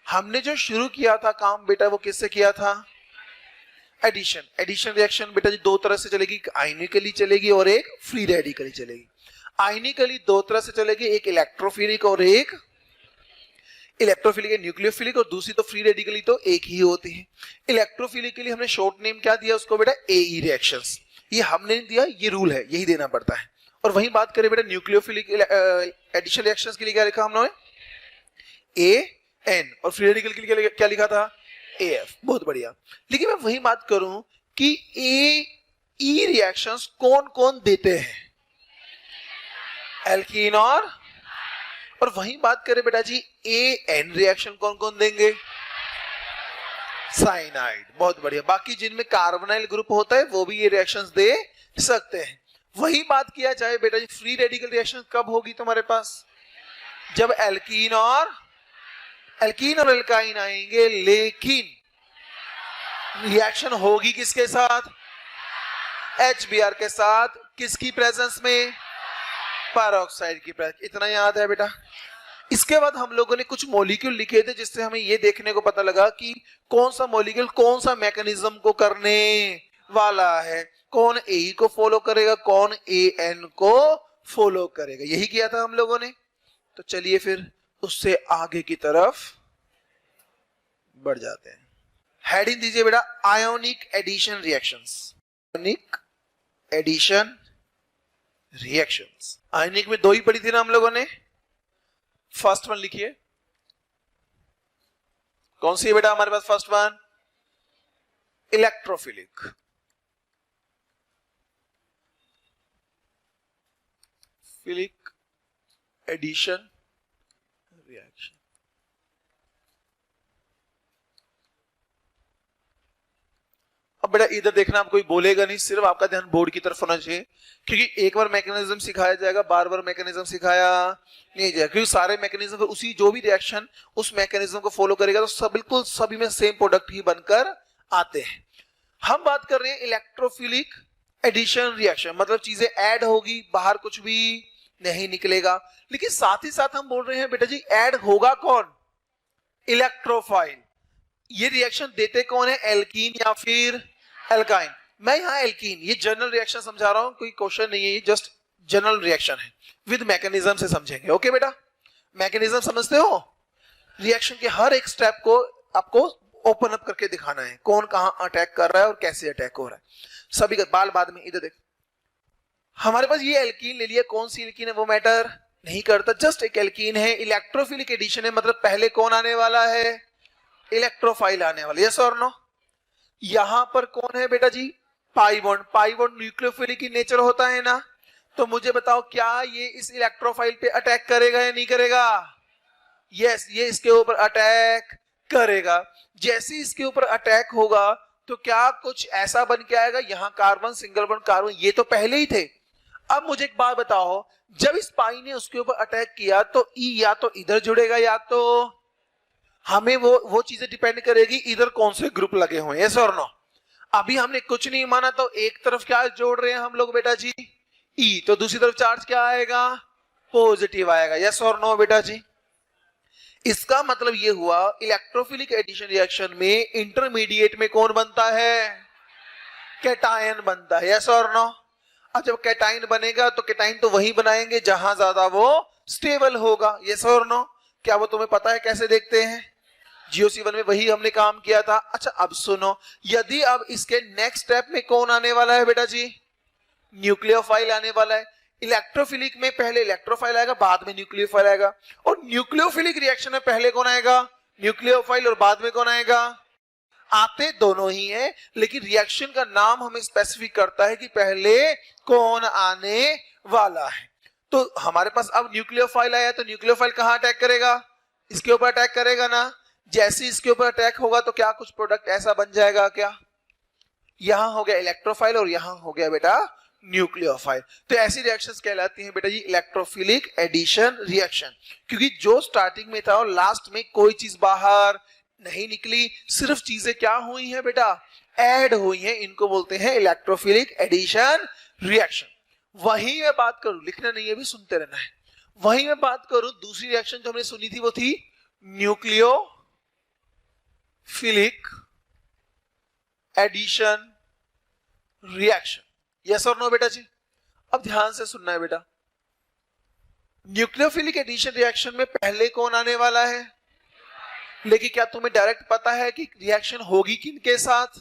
हमने जो शुरू किया था काम बेटा वो किससे किया था? एडिशन। एडिशन रिएक्शन बेटा जी दो तरह से चलेगी, एक आयनिकली चलेगी और एक फ्री रेडिकली चलेगी। आयनिकली दो तरह से चलेगी, एक इलेक्ट्रोफिलिक और एक इलेक्ट्रोफिलिक न्यूक्लियोफिलिक, और दूसरी तो फ्री रेडिकली तो एक ही होती है। इलेक्ट्रोफिलिक के लिए हमने शॉर्ट नेम क्या दिया उसको बेटा? एई रिएक्शंस। ये हमने नहीं दिया, ये रूल है, यही देना पड़ता है। और वहीं बात करें बेटा न्यूक्लियोफिलिक एडिशन रिएक्शंस के लिए क्या लिखा हमने? एन। और फ्री रेडिकल के लिए क्या लिखा था? एफ। बहुत बढ़िया। लेकिन मैं वही बात करूं कि ए रिएक्शंस कौन कौन देते हैं? एल्कीन और वही बात करें बेटा जी एन रिएक्शन कौन कौन देंगे? साइनाइड। बहुत बढ़िया। बाकी जिनमें कार्बोनाइल ग्रुप होता है वो भी ये रिएक्शंस दे सकते हैं। वही बात किया जाए बेटा जी फ्री रेडिकल रिएक्शन कब होगी तुम्हारे पास? जब एल्कीन और एल्काइन आएंगे, लेकिन रिएक्शन होगी किसके साथ? HBr के साथ। किसकी प्रेजेंस में? पेरोक्साइड की प्रेजेंस। इतना याद है बेटा? इसके बाद हम लोगों ने कुछ मॉलिक्यूल लिखे थे जिससे हमें यह देखने को पता लगा कि कौन सा मॉलिक्यूल कौन सा मैकेनिज्म को करने वाला है, कौन ए को फॉलो करेगा, कौन एन को फॉलो करेगा। यही किया था हम लोगों ने। तो चलिए फिर उससे आगे की तरफ बढ़ जाते हैं। हेडिंग दीजिए बेटा ionic addition reactions. Ionic addition reactions. Ionic में दो ही पढ़ी थी ना हम लोगों ने। फर्स्ट वन लिखिए, कौन सी है बेटा हमारे पास? First one electrophilic. Philic addition reaction. अब बेटा इधर देखना, आप कोई बोलेगा नहीं, सिर्फ आपका ध्यान बोर्ड की तरफ होना चाहिए, क्योंकि एक बार मैकेनिज्म सिखाया जाएगा, बार बार मैकेनिज्म सिखाया नहीं जाएगा, क्योंकि सारे मैकेनिज्म उसी जो भी रिएक्शन उस मैकेनिज्म को फॉलो करेगा तो सब बिल्कुल सभी में सेम प्रोडक्ट ही बनकर आते हैं। हम बात कर रहे हैं इलेक्ट्रोफिलिक एडिशन रिएक्शन, मतलब चीजें ऐड होगी, बाहर कुछ भी नहीं निकलेगा। लेकिन साथ ही साथ हम बोल रहे हैं बेटा जी ऐड होगा कौन? इलेक्ट्रोफाइल। ये रिएक्शन देते कौन है? एल्कीन या फिर एल्काइन। मैं यहां एल्कीन, ये जनरल रिएक्शन समझा रहा हूं, कोई क्वेश्चन नहीं है, ये जस्ट जनरल रिएक्शन है, विद मैकेनिज्म से समझेंगे। ओके बेटा? मैकेनिज्म समझते हो? रिएक्शन के हर एक स्टेप को आपको ओपन अप करके दिखाना है, कौन कहां अटैक कर रहा है और कैसे अटैक हो रहा है, सभी का बाल बाद में। इधर देख, हमारे पास ये एल्कीन ले लिया, कौन सी एल्कीन है वो मैटर नहीं करता, जस्ट एक एल्कीन है। इलेक्ट्रोफिलिक एडिशन है, मतलब पहले कौन आने वाला है? इलेक्ट्रोफाइल आने वाला। यस और नो? यहां पर कौन है बेटा जी? Pi bond. Pi bond nucleophilic की नेचर होता है ना, तो मुझे बताओ क्या ये इस इलेक्ट्रोफाइल पे अटैक करेगा या नहीं करेगा? यस, ये इसके ऊपर अटैक करेगा। जैसे इसके ऊपर अटैक होगा तो क्या कुछ ऐसा बन के आएगा, यहां कार्बन, सिंगल बॉन्ड कार्बन, ये तो पहले ही थे। अब मुझे एक बात बताओ, जब इस पाई ने उसके ऊपर अटैक किया तो ई या तो इधर जुड़ेगा या तो हमें वो चीजें डिपेंड करेगी इधर कौन से ग्रुप लगे हुए। यस और नो? अभी हमने कुछ नहीं माना तो एक तरफ क्या जोड़ रहे हैं हम लोग बेटा जी? ई, तो दूसरी तरफ चार्ज क्या आएगा? पॉजिटिव आएगा। यस और नो बेटा जी? इसका मतलब ये हुआ इलेक्ट्रोफिलिक एडिशन रिएक्शन में इंटरमीडिएट में कौन बनता है? कैटायन बनता है। यस और नो? अब जब कैटायन बनेगा तो कैटायन तो वही बनाएंगे जहां ज्यादा वो स्टेबल होगा। यस और नो? क्या वो तुम्हें पता है कैसे देखते हैं? GOC1 में वही हमने काम किया था। अच्छा अब सुनो, यदि अब इसके नेक्स्ट स्टेप में कौन आने वाला है बेटा जी? न्यूक्लियोफाइल आने वाला है। इलेक्ट्रोफिलिक में पहले इलेक्ट्रोफाइल आएगा, बाद में न्यूक्लियोफाइल आएगा, और न्यूक्लियोफिलिक रिएक्शन में पहले कौन आएगा? न्यूक्लियोफाइल, और बाद में कौन आएगा? आते दोनों ही है, लेकिन रिएक्शन का नाम हमें स्पेसिफिक करता है कि पहले कौन आने वाला है। तो हमारे पास अब न्यूक्लियोफाइल आया, तो न्यूक्लियोफाइल कहां अटैक करेगा? इसके ऊपर अटैक करेगा ना। जैसे इसके ऊपर अटैक होगा तो क्या कुछ प्रोडक्ट ऐसा बन जाएगा क्या? यहां हो गया इलेक्ट्रोफाइल और यहां हो गया बेटा न्यूक्लियोफाइल। तो ऐसी रिएक्शंस कहलाती हैं बेटा जी इलेक्ट्रोफिलिक एडिशन रिएक्शन, क्योंकि जो स्टार्टिंग में था और लास्ट में कोई चीज बाहर नहीं निकली, सिर्फ चीजें क्या हुई हैं बेटा? ऐड हुई हैं। इनको बोलते हैं इलेक्ट्रोफिलिक एडिशन रिएक्शन। वही मैं बात करूं, लिखना नहीं है, भी सुनते रहना है। वही मैं बात करूं दूसरी रिएक्शन जो हमने सुनी थी वो थी nucleophilic nucleophilic addition reaction, yes और नो बेटा जी? अब ध्यान से सुनना है बेटा, न्यूक्लियोफिलिक एडिशन रिएक्शन में पहले कौन आने वाला है? लेकिन क्या तुम्हें डायरेक्ट पता है कि रिएक्शन होगी किनके साथ?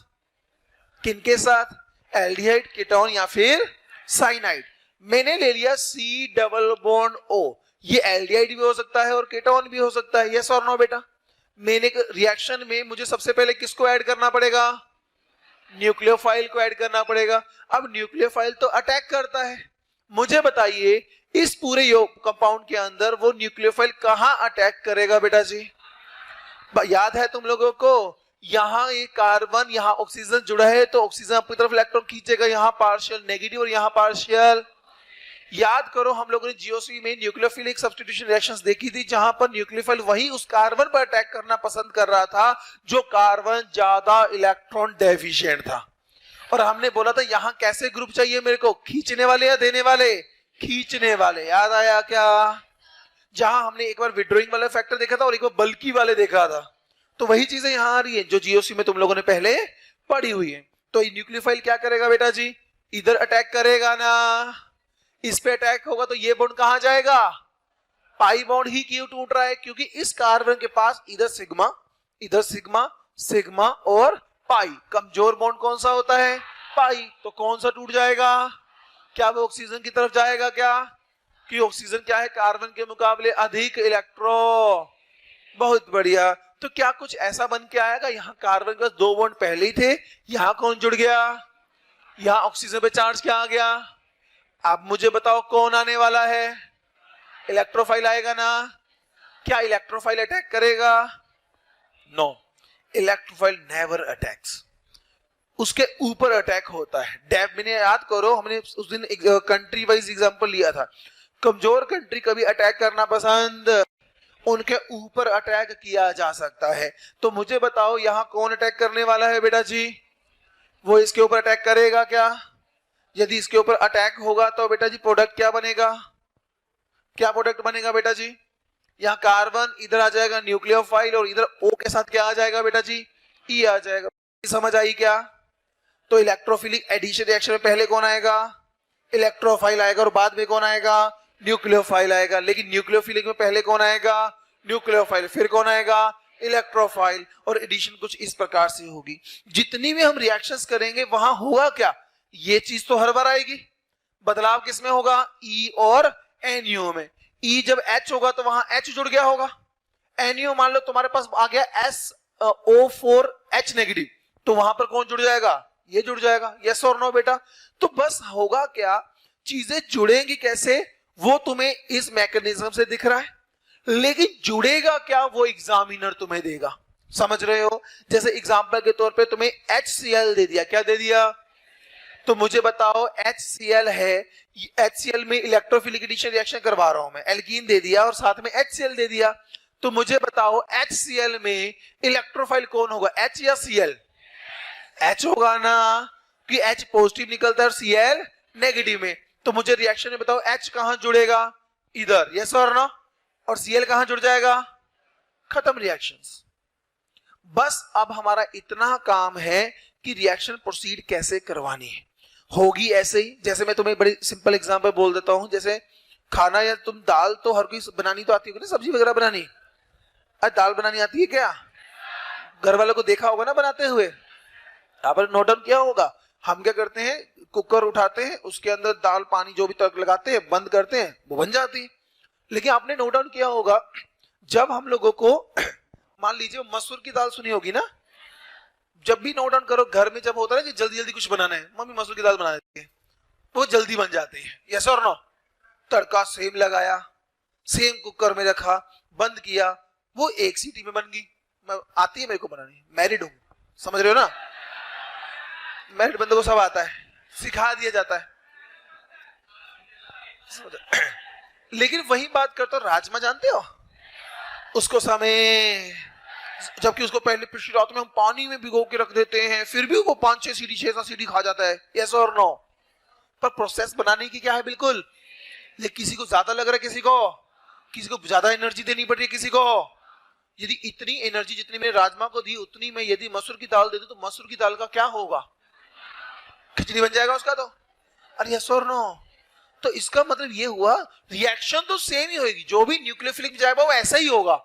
किनके साथ? एल्डिहाइड, कीटोन या फिर साइनाइड। मैंने ले लिया C डबल बॉन्ड O, ये एल्डिहाइड भी हो सकता है और कीटोन भी हो सकता है, यस और नो बेटा? मैंने रिएक्शन में मुझे सबसे पहले किसको ऐड करना पड़ेगा? न्यूक्लियोफाइल को ऐड करना पड़ेगा। अब न्यूक्लियोफाइल तो अटैक करता है, मुझे बताइए इस पूरे कंपाउंड के अंदर वो न्यूक्लियोफाइल कहां अटैक करेगा बेटा जी? याद है तुम लोगों को, यहां एक कार्बन, यहां ऑक्सीजन जुड़ा है तो ऑक्सीजन अपनी तरफ इलेक्ट्रॉन खींचेगा, यहां पार्शियल नेगेटिव और यहां पार्शियल। याद करो हम लोगों ने जीओसी में न्यूक्लियोफिलिक सब्स्टिट्यूशन रिएक्शंस देखी थी, जहां पर न्यूक्लियोफाइल वही उस कार्बन पर अटैक करना पसंद कर रहा था जो कार्बन ज्यादा इलेक्ट्रॉन डेफिशिएंट था। और हमने बोला था यहां कैसे ग्रुप चाहिए मेरे को, खींचने वाले या देने वाले? खींचने वाले। याद आया क्या? जहां हमने एक बार विड्रॉइंग वाला फैक्टर देखा था और एक बार बल्कि वाले देखा था, तो वही चीजें यहां आ रही है जो जीओसी में तुम लोगों ने पहले पढ़ी हुई है। तो न्यूक्लियोफाइल क्या करेगा बेटा जी? इधर अटैक करेगा ना, इस पे अटैक होगा तो ये बॉन्ड कहां जाएगा? पाई बॉन्ड ही क्यों टूट रहा है? क्योंकि इस कार्बन के पास इधर सिग्मा, इधर सिग्मा, सिग्मा और पाई। कमजोर बॉन्ड कौन सा होता है? पाई। तो कौन सा टूट जाएगा? क्या वो ऑक्सीजन की तरफ जाएगा क्या? कि ऑक्सीजन क्या है? कार्बन के मुकाबले अधिक इलेक्ट्रॉन। बहुत बढ़िया। तो क्या कुछ ऐसा बन के आएगा, यहाँ कार्बन के पास दो बॉन्ड पहले ही थे, यहाँ कौन जुड़ गया? यहाँ ऑक्सीजन पे चार्ज क्या आ गया? अब मुझे बताओ कौन आने वाला है? इलेक्ट्रोफाइल आएगा ना? क्या इलेक्ट्रोफाइल अटैक करेगा? No, electrophile never attacks. उसके ऊपर अटैक होता है। मैंने याद करो, हमने उस दिन कंट्री वाइज एग्जांपल लिया था। कमजोर कंट्री कभी अटैक करना पसंद, उनके ऊपर अटैक किया जा सकता है। तो मुझे बताओ यहां कौन अटैक करने वाला है बेटा जी? वो इसके ऊपर अटैक करेगा क्या? यदि इसके ऊपर अटैक होगा तो बेटा जी प्रोडक्ट क्या बनेगा? क्या प्रोडक्ट बनेगा बेटा जी? यहाँ कार्बन इधर आ जाएगा न्यूक्लियोफाइल और इधर O के साथ क्या आ जाएगा बेटा जी? E आ जाएगा। समझ आई क्या? तो इलेक्ट्रोफिलिक एडिशन रिएक्शन में पहले कौन आएगा? इलेक्ट्रोफाइल आएगा और बाद में कौन आएगा? न्यूक्लियोफाइल आएगा। लेकिन न्यूक्लियोफिलिक में पहले कौन आएगा? न्यूक्लियोफाइल। फिर कौन आएगा? इलेक्ट्रोफाइल। और एडिशन कुछ इस प्रकार से होगी। जितनी भी हम रिएक्शंस करेंगे वहां होगा क्या? ये चीज तो हर बार आएगी। बदलाव किसमें होगा? E और NO में। E जब H होगा तो वहां H जुड़ गया होगा। NO मान लो तुम्हारे पास आ गया SO4H नेगेटिव, तो वहां पर कौन जुड़ जाएगा? ये जुड़ जाएगा। यस और नो बेटा? तो बस होगा क्या, चीजें जुड़ेंगी कैसे वो तुम्हें इस मैकेनिज्म से दिख रहा है, लेकिन जुड़ेगा क्या वो एग्जामिनर तुम्हें देगा। समझ रहे हो? जैसे एग्जांपल के तौर पे तुम्हें HCl दे दिया। क्या दे दिया? तो मुझे बताओ HCl है, HCl में इलेक्ट्रोफिलिक एडिशन रिएक्शन करवा रहा हूं मैं, एल्कीन दे दिया और साथ में HCl दे दिया। तो मुझे बताओ HCl में इलेक्ट्रोफाइल कौन होगा, H या Cl? H होगा ना, कि H पॉजिटिव निकलता है और Cl नेगेटिव में। तो मुझे रिएक्शन में बताओ H कहां जुड़ेगा? इधर। यस और नो? और Cl कहां जुड़ जाएगा? खत्म रिएक्शंस। बस अब हमारा इतना काम है कि रिएक्शन प्रोसीड कैसे करवानी है। होगी ऐसे ही, जैसे मैं तुम्हें बड़ी सिंपल एग्जांपल बोल देता हूं। जैसे खाना या तुम दाल तो हर कोई बनानी तो आती होगी ना, सब्जी वगैरह बनानी। अरे दाल बनानी आती है क्या? घर वालों को देखा होगा ना बनाते हुए, यहाँ पर नोट डाउन किया होगा। हम क्या करते हैं, कुकर उठाते हैं, उसके अंदर दाल पानी जो भी तक लगाते हैं, बंद करते हैं, वो बन जाती है। लेकिन आपने नोट डाउन किया होगा, जब हम लोगों को मान लीजिए मसूर की दाल सुनी होगी ना, जब भी नोट डाउन करो घर में जब होता है कि जल्दी जल्दी कुछ बनाना है, मम्मी मसूर की दाल बना देती है, वो जल्दी बन जाती है। यस और नो? तड़का सेम लगाया, सेम कुकर में रखा, बंद किया, वो एक सीटी में बन गई। आती है मेरे को बनानी, मैरिड हूं, समझ रहे हो ना? मैरिड बंदों को सब आता है, सिखा दिया जाता है। लेकिन वही बात करते हो, राजमा जानते हो? उसको समय, जबकि उसको पहले पिछली रात में हम पानी में भिगो के रख देते हैं, फिर भी वो 5-6 सीढ़ी 6-7 सीढ़ी खा जाता है। यस और नो? पर प्रोसेस बनाने की क्या है बिल्कुल। लेकिन किसी को ज्यादा लग रहा है, किसी को ज्यादा एनर्जी देनी पड़ रही है, किसी को यदि इतनी एनर्जी जितनी मैंने राजमा को दी उतनी मैं यदि मसूर की दाल दे दूं तो मसूर की दाल का क्या होगा? खिचड़ी बन जाएगा उसका तो। अरे यस और नो? तो इसका मतलब ये हुआ रिएक्शन तो सेम ही होगी, जो भी न्यूक्लियोफिलिक जाएगा वो ऐसा ही होगा,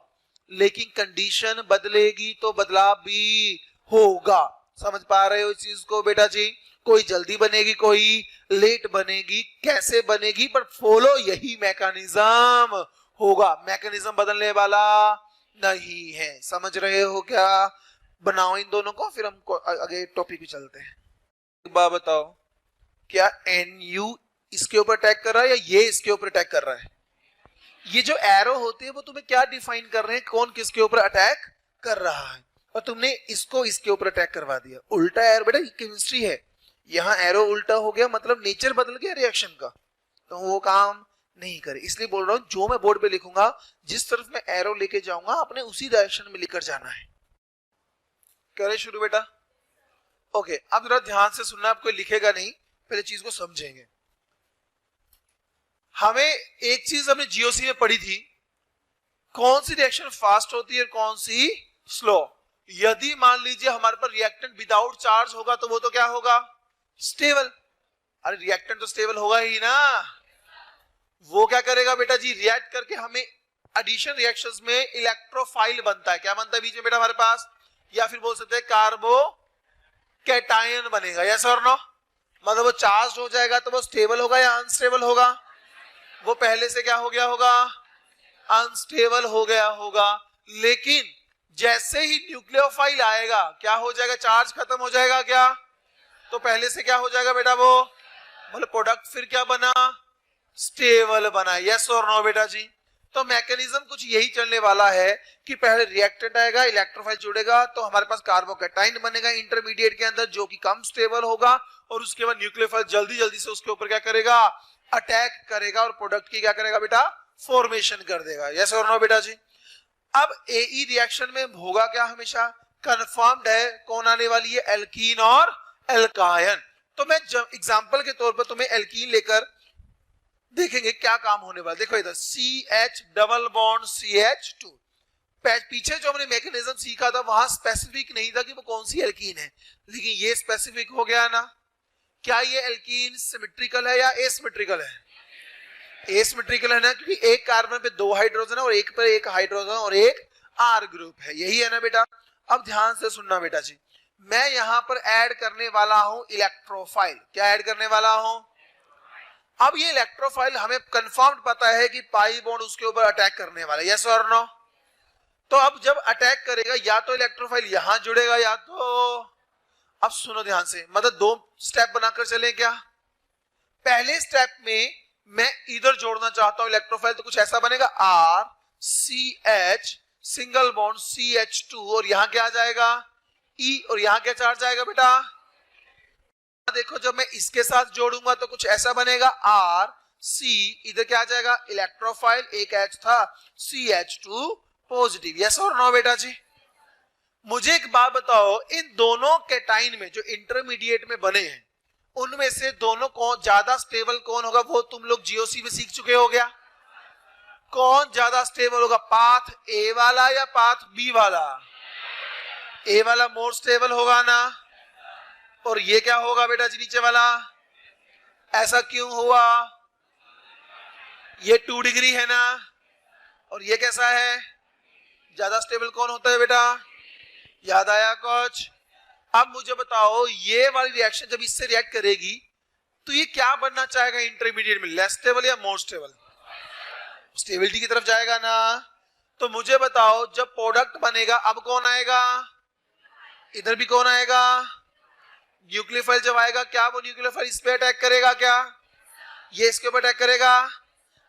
लेकिन कंडीशन बदलेगी तो बदलाव भी होगा। समझ पा रहे हो इस चीज को बेटा जी? कोई जल्दी बनेगी कोई लेट बनेगी, कैसे बनेगी, पर फॉलो यही मैकेनिज्म होगा, मैकेनिज्म बदलने वाला नहीं है। समझ रहे हो क्या? बनाओ इन दोनों को, फिर हम आगे टॉपिक पे चलते हैं। एक बात बताओ, क्या NU इसके ऊपर अटैक कर रहा है या ये इसके ऊपर अटैक कर रहा है? ये जो एरो होते हैं वो तुम्हें क्या डिफाइन कर रहे हैं, कौन किसके ऊपर अटैक कर रहा है, और तुमने इसको इसके ऊपर अटैक करवा दिया। उल्टा एरो बेटा केमिस्ट्री है, यहाँ एरो उल्टा हो गया मतलब नेचर बदल गया रिएक्शन का, तो वो काम नहीं करे। इसलिए बोल रहा हूं जो मैं बोर्ड पे लिखूंगा, जिस तरफ मैं एरो लेके जाऊंगा आपने उसी डायरेक्शन में लिखकर जाना है। करें शुरू बेटा? ओके, अब जरा ध्यान से सुनना, आप कोई लिखेगा नहीं, पहले चीज को समझेंगे। हमें एक चीज हमने जीओसी में पढ़ी थी, कौन सी रिएक्शन फास्ट होती है और कौन सी स्लो। यदि मान लीजिए हमारे पास रिएक्टेंट विदाउट चार्ज होगा तो वो तो क्या होगा? स्टेबल। अरे रिएक्टेंट तो स्टेबल होगा ही ना, वो क्या करेगा बेटा जी? रिएक्ट करके हमें एडिशन रिएक्शंस में इलेक्ट्रोफाइल बनता है। क्या बनता है बीच में बेटा हमारे पास? या फिर बोल सकते हैं कार्बो कैटायन बनेगा। यस और नो? मतलब वो चार्ज हो जाएगा तो वो स्टेबल होगा या अनस्टेबल होगा? वो पहले से क्या हो गया होगा? अनस्टेबल हो गया होगा। लेकिन जैसे ही न्यूक्लियोफाइल आएगा क्या हो जाएगा? चार्ज खत्म हो जाएगा क्या? तो पहले से क्या हो जाएगा बेटा? वो मतलब प्रोडक्ट फिर क्या बना? स्टेबल बना। यस और नो बेटा जी? तो मैकेनिज्म कुछ यही चलने वाला है कि पहले रिएक्टेंट आएगा, इलेक्ट्रोफाइल जुड़ेगा तो हमारे पास कार्बोकैटायन बनेगा इंटरमीडिएट के अंदर, जो कि कम स्टेबल होगा, और उसके बाद न्यूक्लियोफाइल जल्दी जल्दी से उसके ऊपर क्या करेगा? अटैक करेगा और प्रोडक्ट की क्या करेगा बेटा? फॉर्मेशन कर देगा। यस और नो बेटा जी? अब एई रिएक्शन में होगा क्या? हमेशा कंफर्म्ड है कौन आने वाली है? एल्कीन और एल्कायन। तो मैं एग्जांपल के तौर पर तुम्हें एल्कीन लेकर देखेंगे क्या काम होने वाला। देखो इधर CH डबल बॉन्ड CH2। पीछे जो हमने मैकेनिज्म सीखा था वहां स्पेसिफिक नहीं था कि वो कौन सी एल्कीन है, लेकिन ये स्पेसिफिक हो गया ना। क्या ये एल्कीन सिमेट्रिकल है या एसिमेट्रिकल है? एसिमेट्रिकल है ना, क्योंकि एक कार्बन पे 2 हाइड्रोजन है और एक पर 1 हाइड्रोजन और एक R ग्रुप है। यही है ना बेटा? अब ध्यान से सुनना बेटा जी, मैं यहां पर ऐड करने वाला हूं इलेक्ट्रोफाइल। क्या ऐड करने वाला हूं? अब ये इलेक्ट्रोफाइल हमें कंफर्म पता है कि पाई बॉन्ड उसके ऊपर अटैक करने वाला है। यस और नो? तो अब जब अटैक करेगा या तो इलेक्ट्रोफाइल यहां जुड़ेगा या तो, अब सुनो ध्यान से, मतलब 2 स्टेप बनाकर चले क्या? पहले स्टेप में मैं इधर जोड़ना चाहता हूं इलेक्ट्रोफाइल, तो कुछ ऐसा बनेगा RCH सिंगल बॉन्ड CH2, और यहां क्या आ जाएगा? E, और यहां क्या चार्ज आएगा बेटा? देखो जब मैं इसके साथ जोड़ूंगा तो कुछ ऐसा बनेगा RC, इधर क्या आ जाएगा? इलेक्ट्रोफाइल, एक H था, CH2 पॉजिटिव। यस और नो बेटा जी? मुझे एक बात बताओ, इन दोनों कैटाइन में जो इंटरमीडिएट में बने हैं उनमें से दोनों कौन ज्यादा स्टेबल कौन होगा? वो तुम लोग जीओसी में सीख चुके हो गया। कौन ज्यादा स्टेबल होगा? पाथ ए वाला या पाथ बी वाला? ए वाला मोर स्टेबल होगा ना। और ये क्या होगा बेटा जी? नीचे वाला। ऐसा क्यों हुआ? ये 2 डिग्री है ना, और ये कैसा है? ज्यादा स्टेबल कौन होता है बेटा? याद आया कुछ? अब मुझे बताओ, ये वाली रिएक्शन जब इससे रिएक्ट करेगी तो ये क्या बनना चाहेगा इंटरमीडिएट में? लेस स्टेबल या मोर स्टेबल? स्टेबिलिटी की तरफ जाएगा ना। तो मुझे बताओ जब प्रोडक्ट बनेगा अब कौन आएगा? इधर भी कौन आएगा? न्यूक्लियोफाइल जब आएगा क्या वो न्यूक्लियोफाइल इस पे अटैक करेगा क्या? ये इसके ऊपर अटैक करेगा।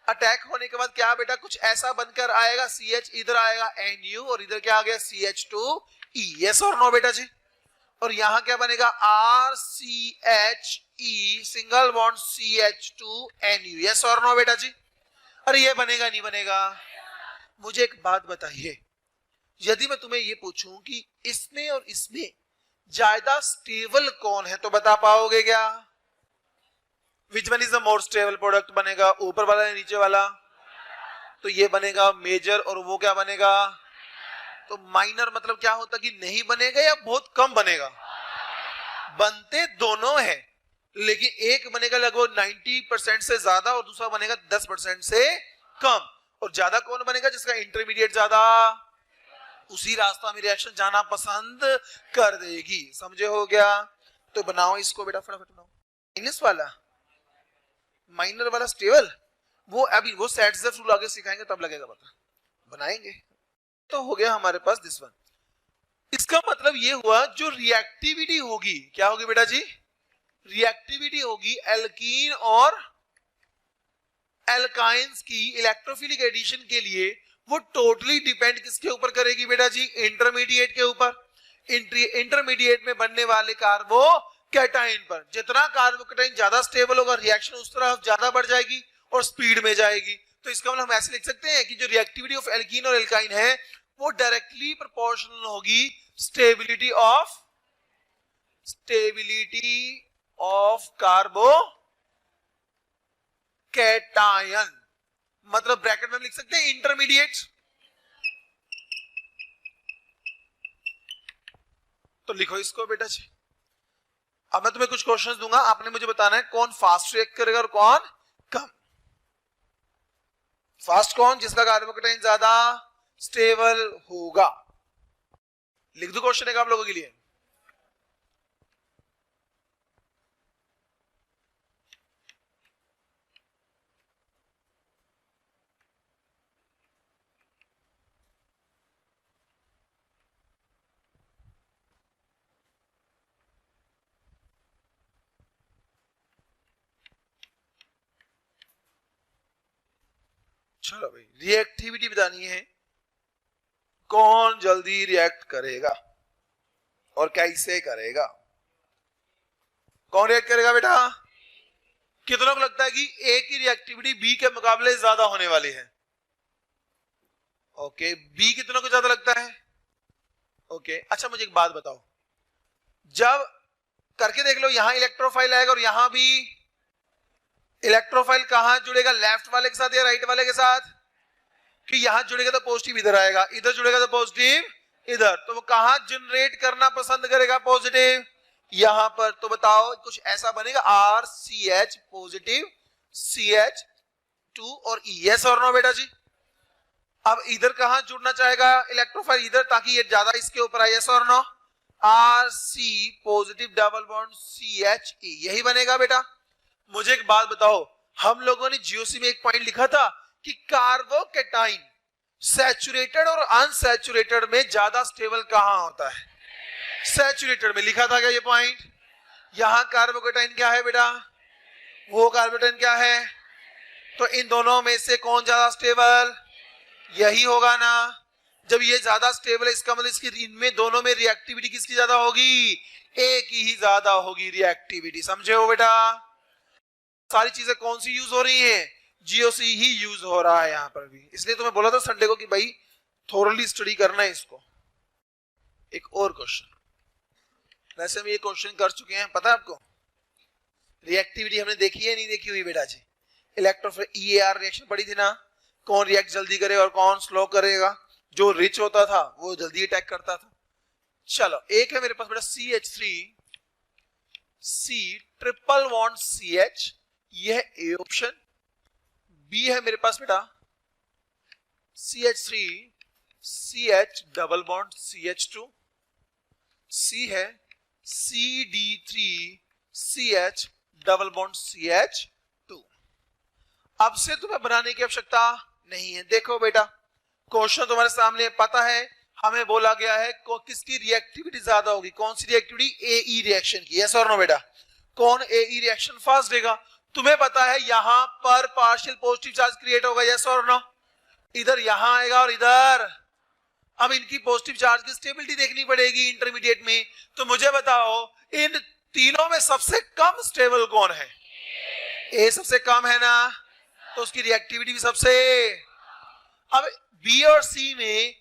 अटैक होने के बाद क्या बेटा? कुछ ऐसा बनकर आएगा, CH इधर आएगा NU, और इधर क्या आ गया? CH2E। यस और नो बेटा जी? और यहां क्या बनेगा? RCHE single bond CH2NU। Yes और नो बेटा जी? अरे ये बनेगा नहीं बनेगा? मुझे एक बात बताइए, यदि मैं तुम्हें ये पूछूं कि इसमें और इसमें ज्यादा स्टेबल कौन है तो बता पाओगे क्या? Which one is the more stable product बनेगा? ऊपर वाला या नीचे वाला? तो ये बनेगा मेजर, और वो क्या बनेगा? तो माइनर मतलब क्या होता कि नहीं बनेगा या बहुत कम बनेगा? बनते दोनों है, लेकिन एक बनेगा लगभग 90% से ज्यादा और दूसरा बनेगा 10% से कम। और ज्यादा कौन बनेगा? जिसका इंटरमीडिएट ज्यादा, उसी रास्ता में रिएक्शन जाना पसंद कर देगी। समझे? हो गया? तो बनाओ इसको बेटा, फटाफट बनाओ। माइनस वाला, माइनर वाला स्टेबल, वो अभी वो सेट्स रूल आगे सिखाएंगे तब लगेगा पता, बनाएंगे। तो हो गया हमारे पास दिस वन। इसका मतलब ये हुआ जो रिएक्टिविटी होगी, क्या होगी बेटा जी? रिएक्टिविटी होगी एल्कीन और एल्काइंस की इलेक्ट्रोफिलिक एडिशन के लिए, वो टोटली डिपेंड किसके ऊपर करेगी बेटा जी? इंटरमीडिएट के ऊपर। इंटरमीडिएट में बनने वाले कार्बोकैटायन पर। जितना कार्बोकैटायन ज्यादा स्टेबल होगा, रिएक्शन उस तरफ ज्यादा बढ़ जाएगी और स्पीड में जाएगी। तो इसका मतलब हम ऐसे लिख सकते हैं कि जो रिएक्टिविटी ऑफ एल्कीन और एल्काइन है वो डायरेक्टली प्रोपोर्शनल होगी स्टेबिलिटी ऑफ कार्बोकैटायन। मतलब ब्रैकेट में लिख सकते हैं इंटरमीडिएट। तो लिखो इसको बेटा जी। अब मैं तुम्हें कुछ क्वेश्चंस दूंगा, आपने मुझे बताना है कौन फास्ट रिएक्ट करेगा और कौन कम। फास्ट कौन? जिसका कार्बोकैटायन ज्यादा स्टेबल होगा। लिख दो क्वेश्चन एक आप लोगों के लिए। चलो भाई, रिएक्टिविटी बतानी है, कौन जल्दी रिएक्ट करेगा और कैसे करेगा? कौन रिएक्ट करेगा बेटा? कितनों को लगता है कि ए की रिएक्टिविटी बी के मुकाबले ज्यादा होने वाली है? ओके, बी कितनों को ज्यादा लगता है? ओके, अच्छा मुझे एक बात बताओ, जब करके देख लो, यहां इलेक्ट्रोफाइल आएगा और यहां भी इलेक्ट्रोफाइल कहां जुड़ेगा? लेफ्ट वाले के साथ या राइट वाले के साथ? कि यहां जुड़ेगा तो पॉजिटिव इधर आएगा, इधर जुड़ेगा तो पॉजिटिव इधर। तो वो कहां जनरेट करना पसंद करेगा पॉजिटिव? यहां पर। तो बताओ कुछ ऐसा बनेगा RCH पॉजिटिव, CH2 और E। यस और नो बेटा जी? अब इधर कहां जुड़ना चाहेगा इलेक्ट्रोफाइल? इधर, ताकि ये ज्यादा इसके ऊपर आए। यस और no? RC positive double bond CHE, यही बनेगा बेटा। मुझे एक बात बताओ, हम लोगों ने जीओसी में एक पॉइंट लिखा था कि कार्बोकैटायन सैचुरेटेड और अनसैचुरेटेड में ज्यादा स्टेबल कहां होता है? सैचुरेटेड में। लिखा था क्या ये पॉइंट? यहां कार्बोकैटायन क्या है बेटा? वो कार्बोकैटायन क्या है? तो इन दोनों में से कौन ज्यादा स्टेबल? यही होगा ना। जब ये ज्यादा स्टेबल है, इसका मतलब इसकी इनमें दोनों में रिएक्टिविटी किसकी ज्यादा होगी? एक ही ज्यादा होगी रिएक्टिविटी। समझे हो बेटा? सारी चीजें कौन सी यूज हो रही हैं? जीओसी ही यूज हो रहा है यहां पर भी। इसलिए तो मैं बोला था संडे को कि भाई थोरली स्टडी करना है इसको। एक और क्वेश्चन, वैसे हम ये क्वेश्चन कर चुके हैं, पता है आपको? रिएक्टिविटी हमने देखी है नहीं देखी हुई बेटा जी? इलेक्ट्रोफिल EAR रिएक्शन पड़ी थी ना, कौन रिएक्ट जल्दी करेगा और कौन स्लो करेगा? जो रिच होता था वो जल्दी अटैक करता था। चलो, एक है मेरे पास बेटा CH3C ट्रिपल बॉन्ड CH, ये है ए ऑप्शन। बी है मेरे पास बेटा CH3CH डबल बॉन्ड CH2। सी है CD3CH डबल बॉन्ड CH2। अब से तुम्हें बनाने की आवश्यकता नहीं है। देखो बेटा, क्वेश्चन तुम्हारे सामने, पता है हमें बोला गया है किसकी रिएक्टिविटी ज्यादा होगी? कौन सी रिएक्टिविटी? AE रिएक्शन की। यस और नो बेटा? कौन AE रिएक्शन फास्ट देगा? तुम्हें पता है यहां पर पार्शियल पॉजिटिव चार्ज क्रिएट होगा। यस और नो? इधर यहां आएगा और इधर। अब इनकी पॉजिटिव चार्ज की स्टेबिलिटी देखनी पड़ेगी इंटरमीडिएट में। तो मुझे बताओ इन तीनों में सबसे कम स्टेबल कौन है? ए सबसे कम है ना, तो उसकी रिएक्टिविटी भी सबसे। अब बी और सी में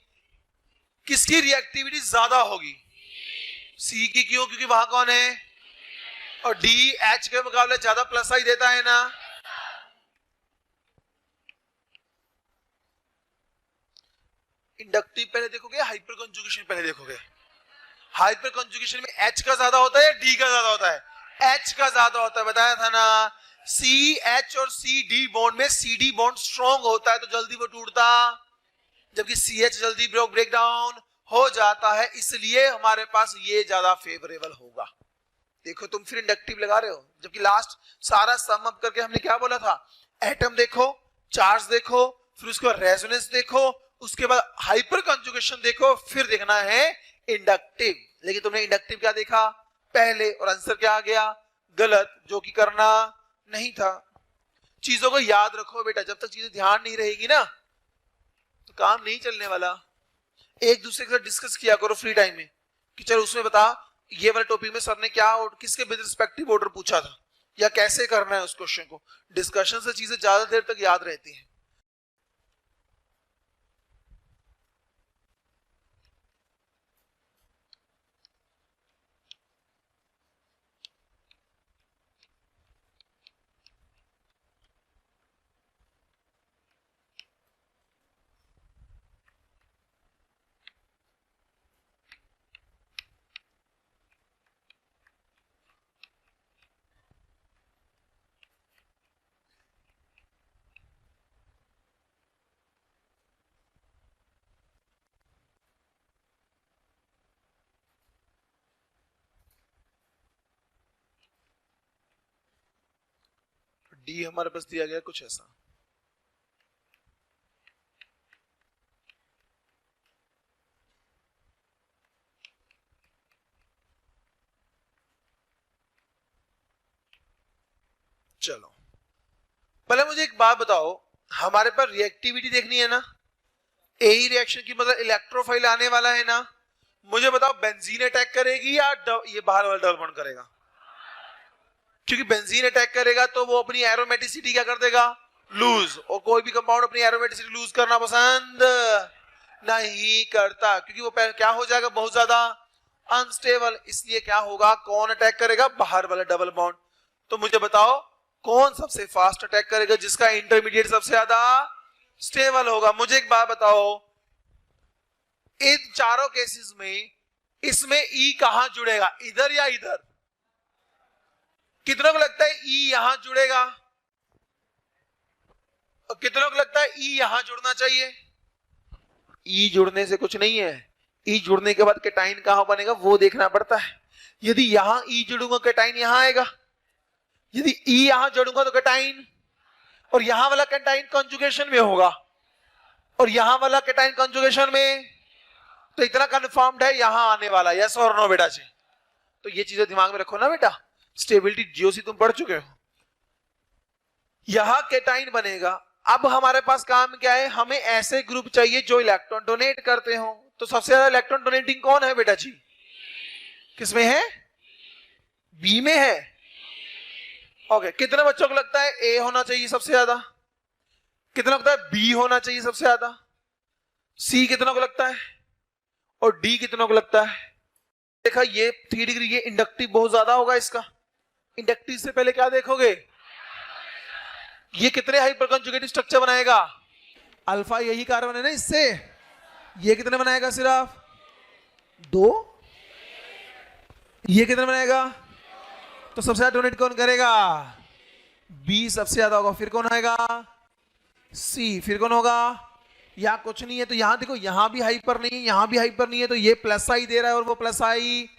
किसकी रिएक्टिविटी ज्यादा होगी? सी की। क्यों? क्योंकि वहां कौन है? और डी एच के मुकाबले ज्यादा प्लस आई देता है ना। इंडक्टिव पहले देखोगे, हाइपर कंजुगेशन पहले देखोगे? हाइपर कंजुगेशन में H का ज्यादा होता है या D का ज्यादा होता है? H का ज्यादा होता है, बताया था ना। CH और CD बॉन्ड में CD बॉन्ड स्ट्रॉन्ग होता है तो जल्दी वो टूटता, जबकि CH जल्दी ब्रेक डाउन हो जाता है, इसलिए हमारे पास ये ज्यादा फेवरेबल होगा। देखो तुम फिर इंडक्टिव लगा रहे हो, जबकि लास्ट सारा सम अप करके हमने क्या बोला था? एटम देखो, चार्ज देखो, फिर उसके बाद रेजोनेंस देखो, उसके बाद हाइपर कंजुगेशन देखो, फिर देखना है इंडक्टिव। लेकिन तुमने इंडक्टिव क्या देखा पहले और आंसर क्या आ गया? गलत, जो कि करना नहीं था। चीजों को याद रखो बेटा, जब तक चीजें ध्यान नहीं रहेगी ना तो काम नहीं चलने वाला। एक दूसरे के साथ डिस्कस किया करो फ्री टाइम में कि चलो उसमें बता ये वाले टॉपिक में सर ने क्या किसके विद रिस्पेक्टिव ऑर्डर पूछा था या कैसे करना है उस क्वेश्चन को। डिस्कशन से चीजें ज्यादा देर तक याद रहती हैं। डी हमारे पास दिया गया कुछ ऐसा। चलो पहले मुझे एक बात बताओ, हमारे पास रिएक्टिविटी देखनी है ना, यही रिएक्शन की मतलब इलेक्ट्रोफाइल आने वाला है ना। मुझे बताओ बेंजीन अटैक करेगी या ये बाहर वाला डबल बॉन्ड करेगा? क्योंकि बेंजीन अटैक करेगा तो वो अपनी एरोमेटिसिटी क्या कर देगा? लूज। और कोई भी कंपाउंड अपनी एरोमेटिसिटी लूज करना पसंद नहीं करता, क्योंकि वो क्या हो जाएगा? बहुत ज्यादा अनस्टेबल। इसलिए क्या होगा? कौन अटैक करेगा? बाहर वाला डबल बॉन्ड। तो मुझे बताओ कौन सबसे फास्ट अटैक करेगा? जिसका इंटरमीडिएट सबसे ज्यादा स्टेबल होगा। मुझे एक बात बताओ, इन चारों केसेस में इसमें ई कहां जुड़ेगा? इधर या इधर? कितनों को लगता है ई यहां जुड़ेगा और कितनों को लगता है ई यहां जुड़ना चाहिए? ई जुड़ने से कुछ नहीं है, ई जुड़ने के बाद कैटाइन कहां बनेगा वो देखना पड़ता है। यदि यहां ई जुड़ूंगा कैटाइन यहां आएगा, यदि ई यहां जोड़ूंगा तो कैटाइन, और यहां वाला कैटाइन कंजुगेशन में होगा और यहां वाला कैटाइन कंजुगेशन में, तो इतना कंफर्म्ड है यहां आने वाला। यस और नो बेटा जी? तो ये चीजें दिमाग में रखो ना बेटा। स्टेबिलिटी जीओसी तुम पढ़ चुके हो। यहां कैटाइन बनेगा। अब हमारे पास काम क्या है? हमें ऐसे ग्रुप चाहिए जो इलेक्ट्रॉन डोनेट करते हो। तो सबसे ज्यादा इलेक्ट्रॉन डोनेटिंग कौन है बेटा जी? किसमें है? बी में है। ओके, कितने बच्चों को लगता है ए होना चाहिए सबसे ज्यादा? कितना लगता है बी होना चाहिए सबसे ज्यादा? सी कितना को लगता है? और डी कितना को लगता है? देखा ये 3 डिग्री, ये इंडक्टिव बहुत ज्यादा होगा इसका। इंडक्टिव से पहले क्या देखोगे? ये कितने हाइपर कंजुगेटिव स्ट्रक्चर बनाएगा? अल्फा यही कार्बन है ना इससे। ये कितने बनाएगा? सिर्फ 2। ये कितने बनाएगा? तो सबसे ज्यादा डोनेट कौन करेगा? बी सबसे ज्यादा होगा। फिर कौन आएगा? सी। फिर कौन होगा? या कुछ नहीं है तो यहां देखो, यहां भी हाइपर नहीं है, यहां भी हाइपर नहीं है, तो ये प्लस आई दे रहा है और वो प्लस आई,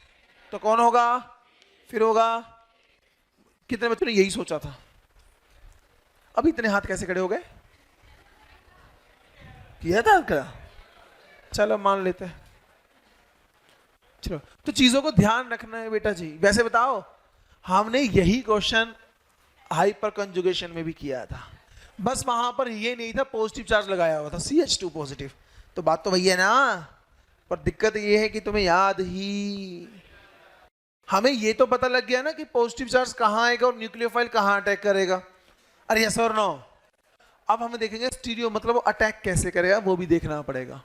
तो कौन होगा? फिर होगा। कितने बच्चों ने यही सोचा था? अब इतने हाथ कैसे खड़े हो गए? किया था क्या? चलो मान लेते हैं। चलो, तो चीजों को ध्यान रखना है बेटा जी। वैसे बताओ, हमने यही क्वेश्चन हाइपर कंजुगेशन में भी किया था, बस वहां पर ये नहीं था पॉजिटिव चार्ज लगाया हुआ था, CH2 पॉजिटिव। तो बात तो वही है ना, पर दिक्कत ये है कि तुम्हें याद ही, हमें ये तो पता लग गया ना कि पॉजिटिव चार्ज कहां आएगा और न्यूक्लियोफाइल कहां अटैक करेगा। अरे यस और नो? अब हम देखेंगे स्टीरियो मतलब वो अटैक कैसे करेगा, वो भी देखना पड़ेगा।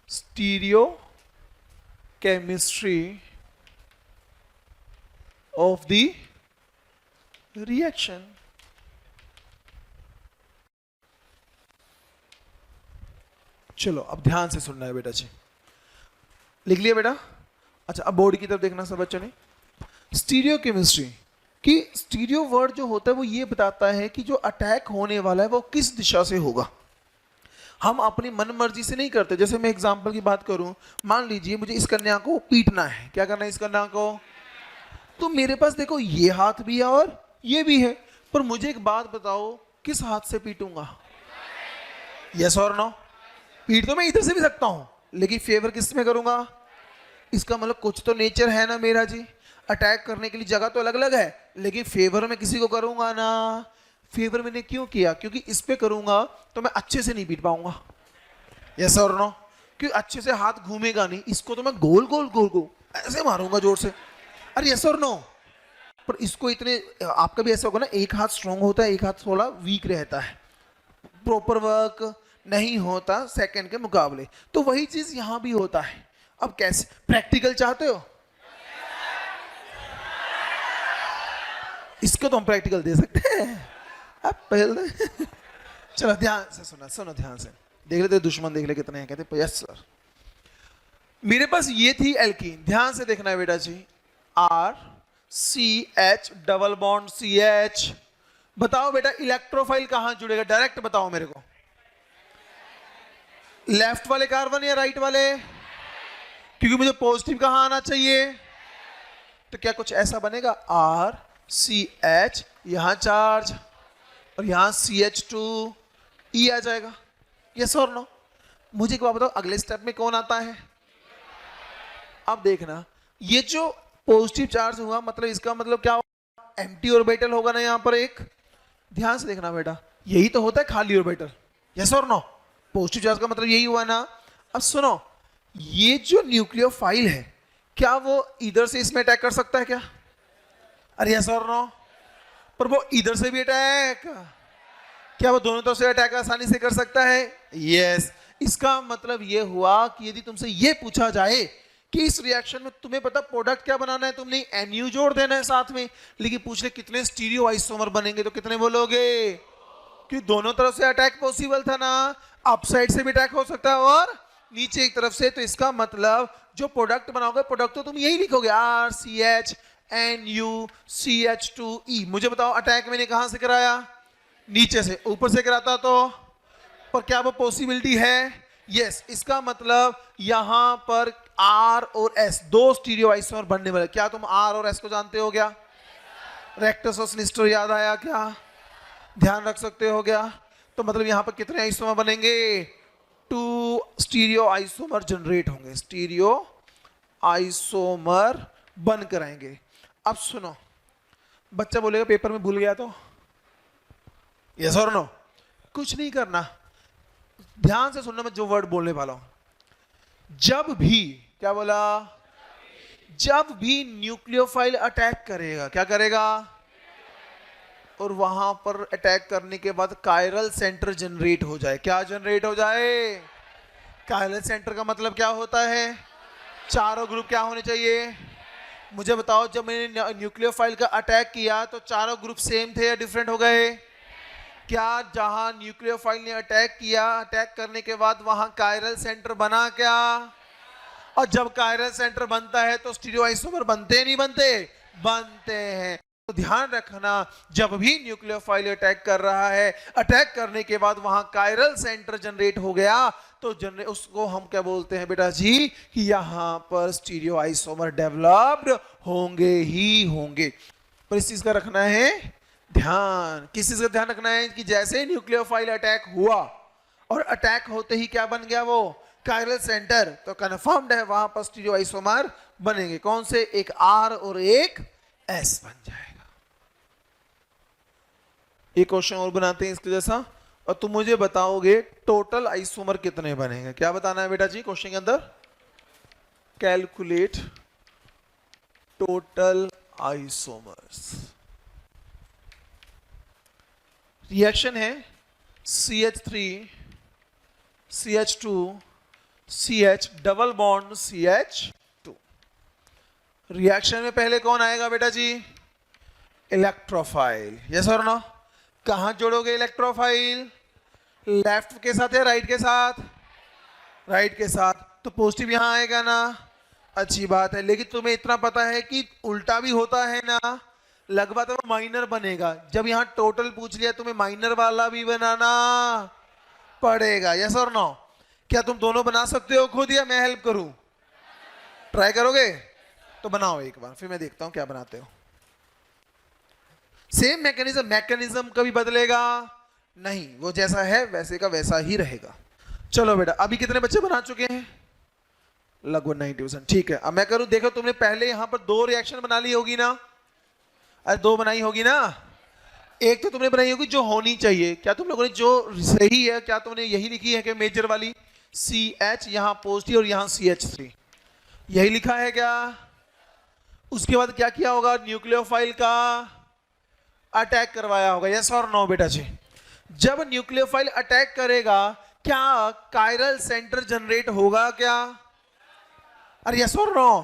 Stereo chemistry of the reaction. चलो अब ध्यान से सुनना है बेटा जी, लिख लिया बेटा। अच्छा अब बोर्ड की तरफ देखना सब बच्चों ने। स्टीरियो केमिस्ट्री कि स्टीरियो वर्ड जो होता है वो ये बताता है कि जो अटैक होने वाला है वो किस दिशा से होगा। हम अपनी मन मर्जी से नहीं करते। जैसे मैं एग्जांपल की बात करूं, मान लीजिए मुझे इस कन्या को पीटना है। क्या करना है इस कन्या को? तो मेरे पास देखो ये हाथ भी है और ये भी है, पर मुझे एक बात बताओ किस हाथ से पीटूंगा? यस और नो? पीट तो मैं इधर से भी सकता हूं, लेकिन फेवर किस में करूंगा? इसका मतलब कुछ तो नेचर है ना मेरा जी। अटैक करने के लिए जगह तो अलग अलग है, लेकिन फेवर में किसी को करूंगा ना। फेवर मैंने क्यों किया? क्योंकि इस पे करूंगा तो मैं अच्छे से नहीं पीट पाऊंगा। यस और नो? क्योंकि अच्छे से हाथ घूमेगा नहीं, इसको तो मैं गोल गोल गोल गोल ऐसे मारूंगा जोर से। अरे यस और नो? पर इसको इतने, आपका भी ऐसा होगा ना, एक हाथ स्ट्रांग होता है एक हाथ थोड़ा वीक रहता है, प्रॉपर वर्क नहीं होता सेकंड के मुकाबले। तो वही चीज यहां भी होता है। अब कैसे? प्रैक्टिकल चाहते हो? इसको तो हम प्रैक्टिकल दे सकते हैं। अब पहले चलो ध्यान से सुना, सुनो ध्यान से, देख लेते दुश्मन देख ले कितने हैं। कहते यस सर। मेरे पास ये थी एल्कीन, ध्यान से देखना है बेटा जी। R C H double bond C H. बताओ बेटा इलेक्ट्रोफाइल कहां जुड़ेगा? डायरेक्ट बताओ मेरे को। लेफ्ट वाले कार्बन या राइट वाले? क्योंकि मुझे पॉजिटिव कहां आना चाहिए। तो क्या कुछ ऐसा बनेगा? आर सी एच, यहां चार्ज और यहां CH2 ई आ जाएगा। यस और नो? मुझे एक बात बताओ, अगले स्टेप में कौन आता है? अब देखना, ये जो पॉजिटिव चार्ज हुआ मतलब इसका मतलब क्या होगा? एम्प्टी ऑर्बिटल होगा ना यहां पर एक। ध्यान से देखना बेटा, यही तो होता है खाली ऑर्बिटल। यस और नो? पॉजिटिव चार्ज का मतलब यही हुआ ना। अब सुनो, ये जो न्यूक्लियोफाइल है क्या वो इधर से इसमें अटैक कर सकता है क्या? अरे यस और नो? पर वो इधर से भी अटैक, क्या वो दोनों तरफ से अटैक आसानी से कर सकता है? यस। इसका मतलब ये हुआ कि यदि तुमसे ये पूछा जाए कि इस रिएक्शन में तुम्हें पता प्रोडक्ट क्या बनाना है, तुमने NU जोड़ देना है साथ में, लेकिन पूछ ले कितने स्टीरियो आइसोमर बनेंगे, तो कितने बोलोगे? कि दोनों तरफ से अटैक पॉसिबल था ना, अपसाइड से भी अटैक हो सकता है और नीचे एक तरफ से। तो इसका मतलब जो प्रोडक्ट बनाओगे, प्रोडक्ट तो तुम यही लिखोगे RCH NuCH2E। मुझे बताओ अटैक मैंने कहां से कराया? नीचे से। ऊपर से कराता तो? पर क्या वो पॉसिबिलिटी है? यस। इसका मतलब यहां पर R और S दो स्टीरियो आइसोमर बनने वाले। क्या तुम R और S को जानते हो क्या? रेक्टस और सिनिस्टर याद आया क्या? ध्यान रख सकते हो क्या? तो मतलब यहां पर कितने आइसोमर बनेंगे? 2 स्टीरियो आइसोमर जनरेट होंगे, स्टीरियो आइसोमर बन कर आएंगे। अब सुनो, बच्चा बोलेगा पेपर में भूल गया तो? यस और नो? कुछ नहीं करना, ध्यान से सुनना मैं जो वर्ड बोलने वाला हूं। जब भी, क्या बोला? जब भी न्यूक्लियोफाइल अटैक करेगा, क्या करेगा? और वहां पर अटैक करने के बाद कायरल सेंटर जनरेट हो जाए। क्या जनरेट हो जाए? कायरल सेंटर का मतलब क्या होता है? चारों ग्रुप क्या होने चाहिए? मुझे बताओ, जब मैंने न्यूक्लियोफाइल का अटैक किया तो चारों ग्रुप सेम थे या डिफरेंट हो गए? क्या जहां न्यूक्लियोफाइल ने अटैक किया, अटैक करने के बाद वहां कायरल सेंटर बना क्या? और जब कायरल सेंटर बनता है तो स्टीरियो आइसोमर बनते नहीं बनते? बनते हैं। तो ध्यान रखना, जब भी न्यूक्लियोफाइल अटैक कर रहा है, अटैक करने के बाद वहां कायरल सेंटर जनरेट हो गया, तो उसको हम क्या बोलते हैं बेटा जी? कि यहां पर स्टीरियो आइसोमर डेवलप्ड होंगे ही होंगे। पर इस चीज का रखना है ध्यान। किस चीज का ध्यान रखना है? कि जैसे न्यूक्लियोफाइल अटैक हुआ और अटैक होते ही क्या बन गया? वो कायरल सेंटर। तो कन्फर्म्ड है वहां पर स्टीरियो आइसोमर बनेंगे। कौन से? एक R और एक S बन जाएगा। एक क्वेश्चन और बनाते हैं इसके जैसा, और तुम मुझे बताओगे टोटल आइसोमर कितने बनेंगे। क्या बताना है बेटा जी क्वेश्चन के अंदर? Calculate total isomers. रिएक्शन है CH3 CH2 CH double bond CH2। Reaction में पहले कौन आएगा बेटा जी? इलेक्ट्रोफाइल। यस और नो? कहां जोड़ोगे इलेक्ट्रोफाइल? लेफ्ट के साथ या राइट के साथ? राइट के साथ, तो पॉजिटिव यहाँ आएगा ना, अच्छी बात है। लेकिन तुम्हें इतना पता है कि उल्टा भी होता है ना, लगभग तो माइनर बनेगा। जब यहाँ टोटल पूछ लिया तुम्हें माइनर वाला भी बनाना पड़ेगा, यस और नो? क्या तुम दोनों बना सकते हो खुद या मैं हेल्प करूं? ट्राई करोगे? तो बनाओ एक बार, फिर मैं देखता हूं क्या बनाते हो। सेम मैकेनिज्म, मैकेनिज्म कभी बदलेगा नहीं, वो जैसा है वैसे का वैसा ही रहेगा। चलो बेटा, अभी कितने बच्चे बना चुके हैं? लगभग 90%। ठीक है, अब मैं करूं, देखो तुमने पहले यहां पर 2 रिएक्शन बना ली होगी ना? अरे 2 बनाई होगी ना? एक तो तुमने बनाई होगी जो होनी चाहिए। क्या तुम लोगों ने जो सही है, क्या तुमने यही लिखी है कि मेजर वाली CH यहां पॉजिटिव और यहां CH3, यही लिखा है क्या? उसके बाद क्या किया होगा? न्यूक्लियोफाइल का अटैक करवाया होगा, यस और नो बेटा जी? जब न्यूक्लियोफाइल अटैक करेगा क्या कायरल सेंटर जनरेट होगा क्या? अरे यस और नो?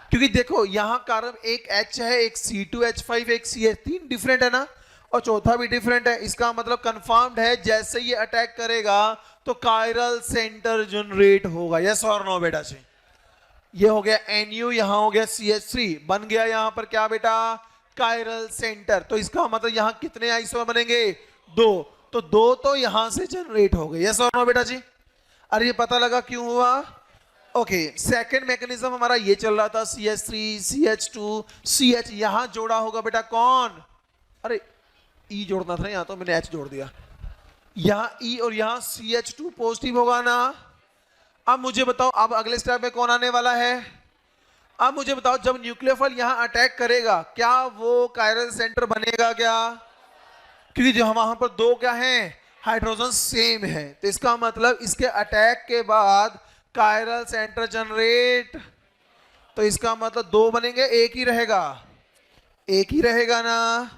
क्योंकि देखो यहां कार्बन एक H है, एक C2H5, एक CH, 3 डिफरेंट है ना, और चौथा भी डिफरेंट है। इसका मतलब कंफर्म्ड है जैसे ये अटैक करेगा तो कायरल सेंटर जनरेट होगा, यस और नो बेटा जी? ये हो गया NU, यहां हो गया CH3, बन गया यहां पर क्या बेटा? Chiral centre. तो इसका मतलब यहां कितने आइसोमर बनेंगे? 2। तो 2 तो यहां से जनरेट हो गए, यस और नो बेटा जी? अरे ये पता लगा क्यों हुआ? ओके, सेकंड मैकेनिज्म हमारा ये चल रहा था, CH3 CH2 CH, यहां जोड़ा होगा बेटा कौन? अरे E जोड़ना था ना, यहां तो मैंने H जोड़ दिया। यहां E और यहां CH2 पॉजिटिव होगा ना? अब मुझे बताओ, अब अगले स्टेप में कौन आने वाला है? अब मुझे बताओ, जब न्यूक्लियोफाइल यहां अटैक करेगा क्या वो कायरल सेंटर बनेगा क्या? क्योंकि जो वहां पर 2 क्या हैं? हाइड्रोजन सेम है, तो इसका मतलब इसके अटैक के बाद कायरल सेंटर जनरेट, तो इसका मतलब 2 बनेंगे, एक ही रहेगा? एक ही रहेगा ना?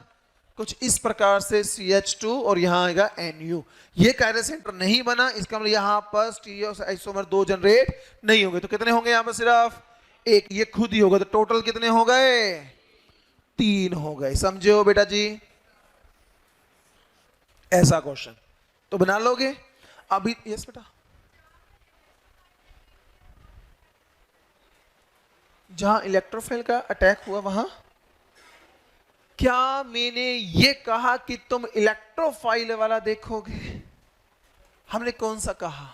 कुछ इस प्रकार से CH2 और यहां आएगा NU। ये कायरल सेंटर नहीं बना, इसका मतलब यहां पर स्टीरियो आइसोमर 2 जनरेट नहीं होंगे। तो कितने होंगे यहां पर? सिर्फ एक, ये खुद ही होगा। तो टोटल कितने हो गए? 3 हो गए। समझे हो बेटा जी? ऐसा क्वेश्चन तो बना लोगे अभी? यस बेटा। जहां इलेक्ट्रोफाइल का अटैक हुआ वहां क्या मैंने ये कहा कि तुम इलेक्ट्रोफाइल वाला देखोगे? हमने कौन सा कहा?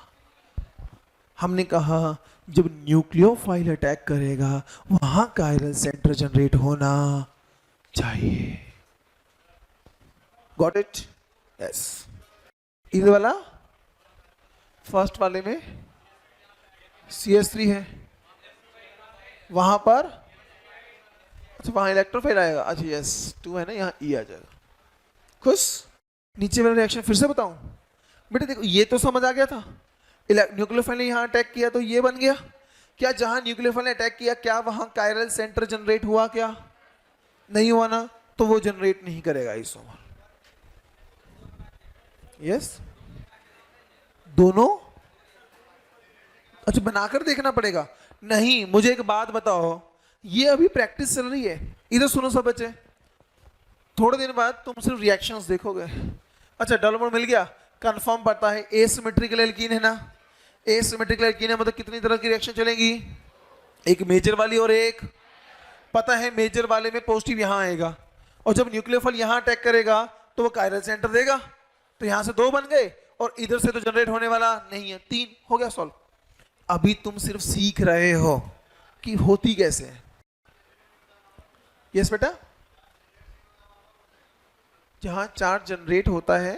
हमने कहा जब न्यूक्लियोफाइल अटैक करेगा वहां कायरल सेंटर जनरेट होना चाहिए। Got it? यस। इधर वाला फर्स्ट वाले में CH3 है, वहां पर अच्छा वहां इलेक्ट्रोफाइल आएगा, अच्छा यस 2 है ना, यहाँ E आ जाएगा। खुश? नीचे वाला रिएक्शन फिर से बताऊं बेटा? देखो ये तो समझ आ गया था, न्यूक्लियोफाइल ने यहाँ अटैक किया तो ये बन गया। क्या जहां न्यूक्लियोफाइल ने अटैक किया क्या वहां कायरल सेंटर जनरेट हुआ क्या? नहीं हुआ ना, तो वो जनरेट नहीं करेगा आइसोमर। यस, दोनों अच्छा बनाकर देखना पड़ेगा। नहीं, मुझे एक बात बताओ, ये अभी प्रैक्टिस चल रही है। इधर सुनो सब बच्चे, थोड़े दिन बाद तुम सिर्फ रिएक्शंस देखोगे। अच्छा डबल बॉन्ड मिल गया, कंफर्म पता है एसिमेट्रिकल एल्कीन है ना? एसिमेट्रिकल एल्कीन है मतलब कितनी तरह की रिएक्शन चलेंगी? एक मेजर वाली और एक, पता है मेजर वाले में पॉजिटिव यहां आएगा, और जब न्यूक्लियोफाइल यहां अटैक करेगा तो वो कायरल सेंटर देगा। तो यहां से 2 बन गए और इधर से तो जनरेट होने वाला नहीं है, 3 हो गया सॉल्व। अभी तुम सिर्फ सीख रहे हो कि होती कैसे है। यस बेटा, जहां चार्ज जनरेट होता है,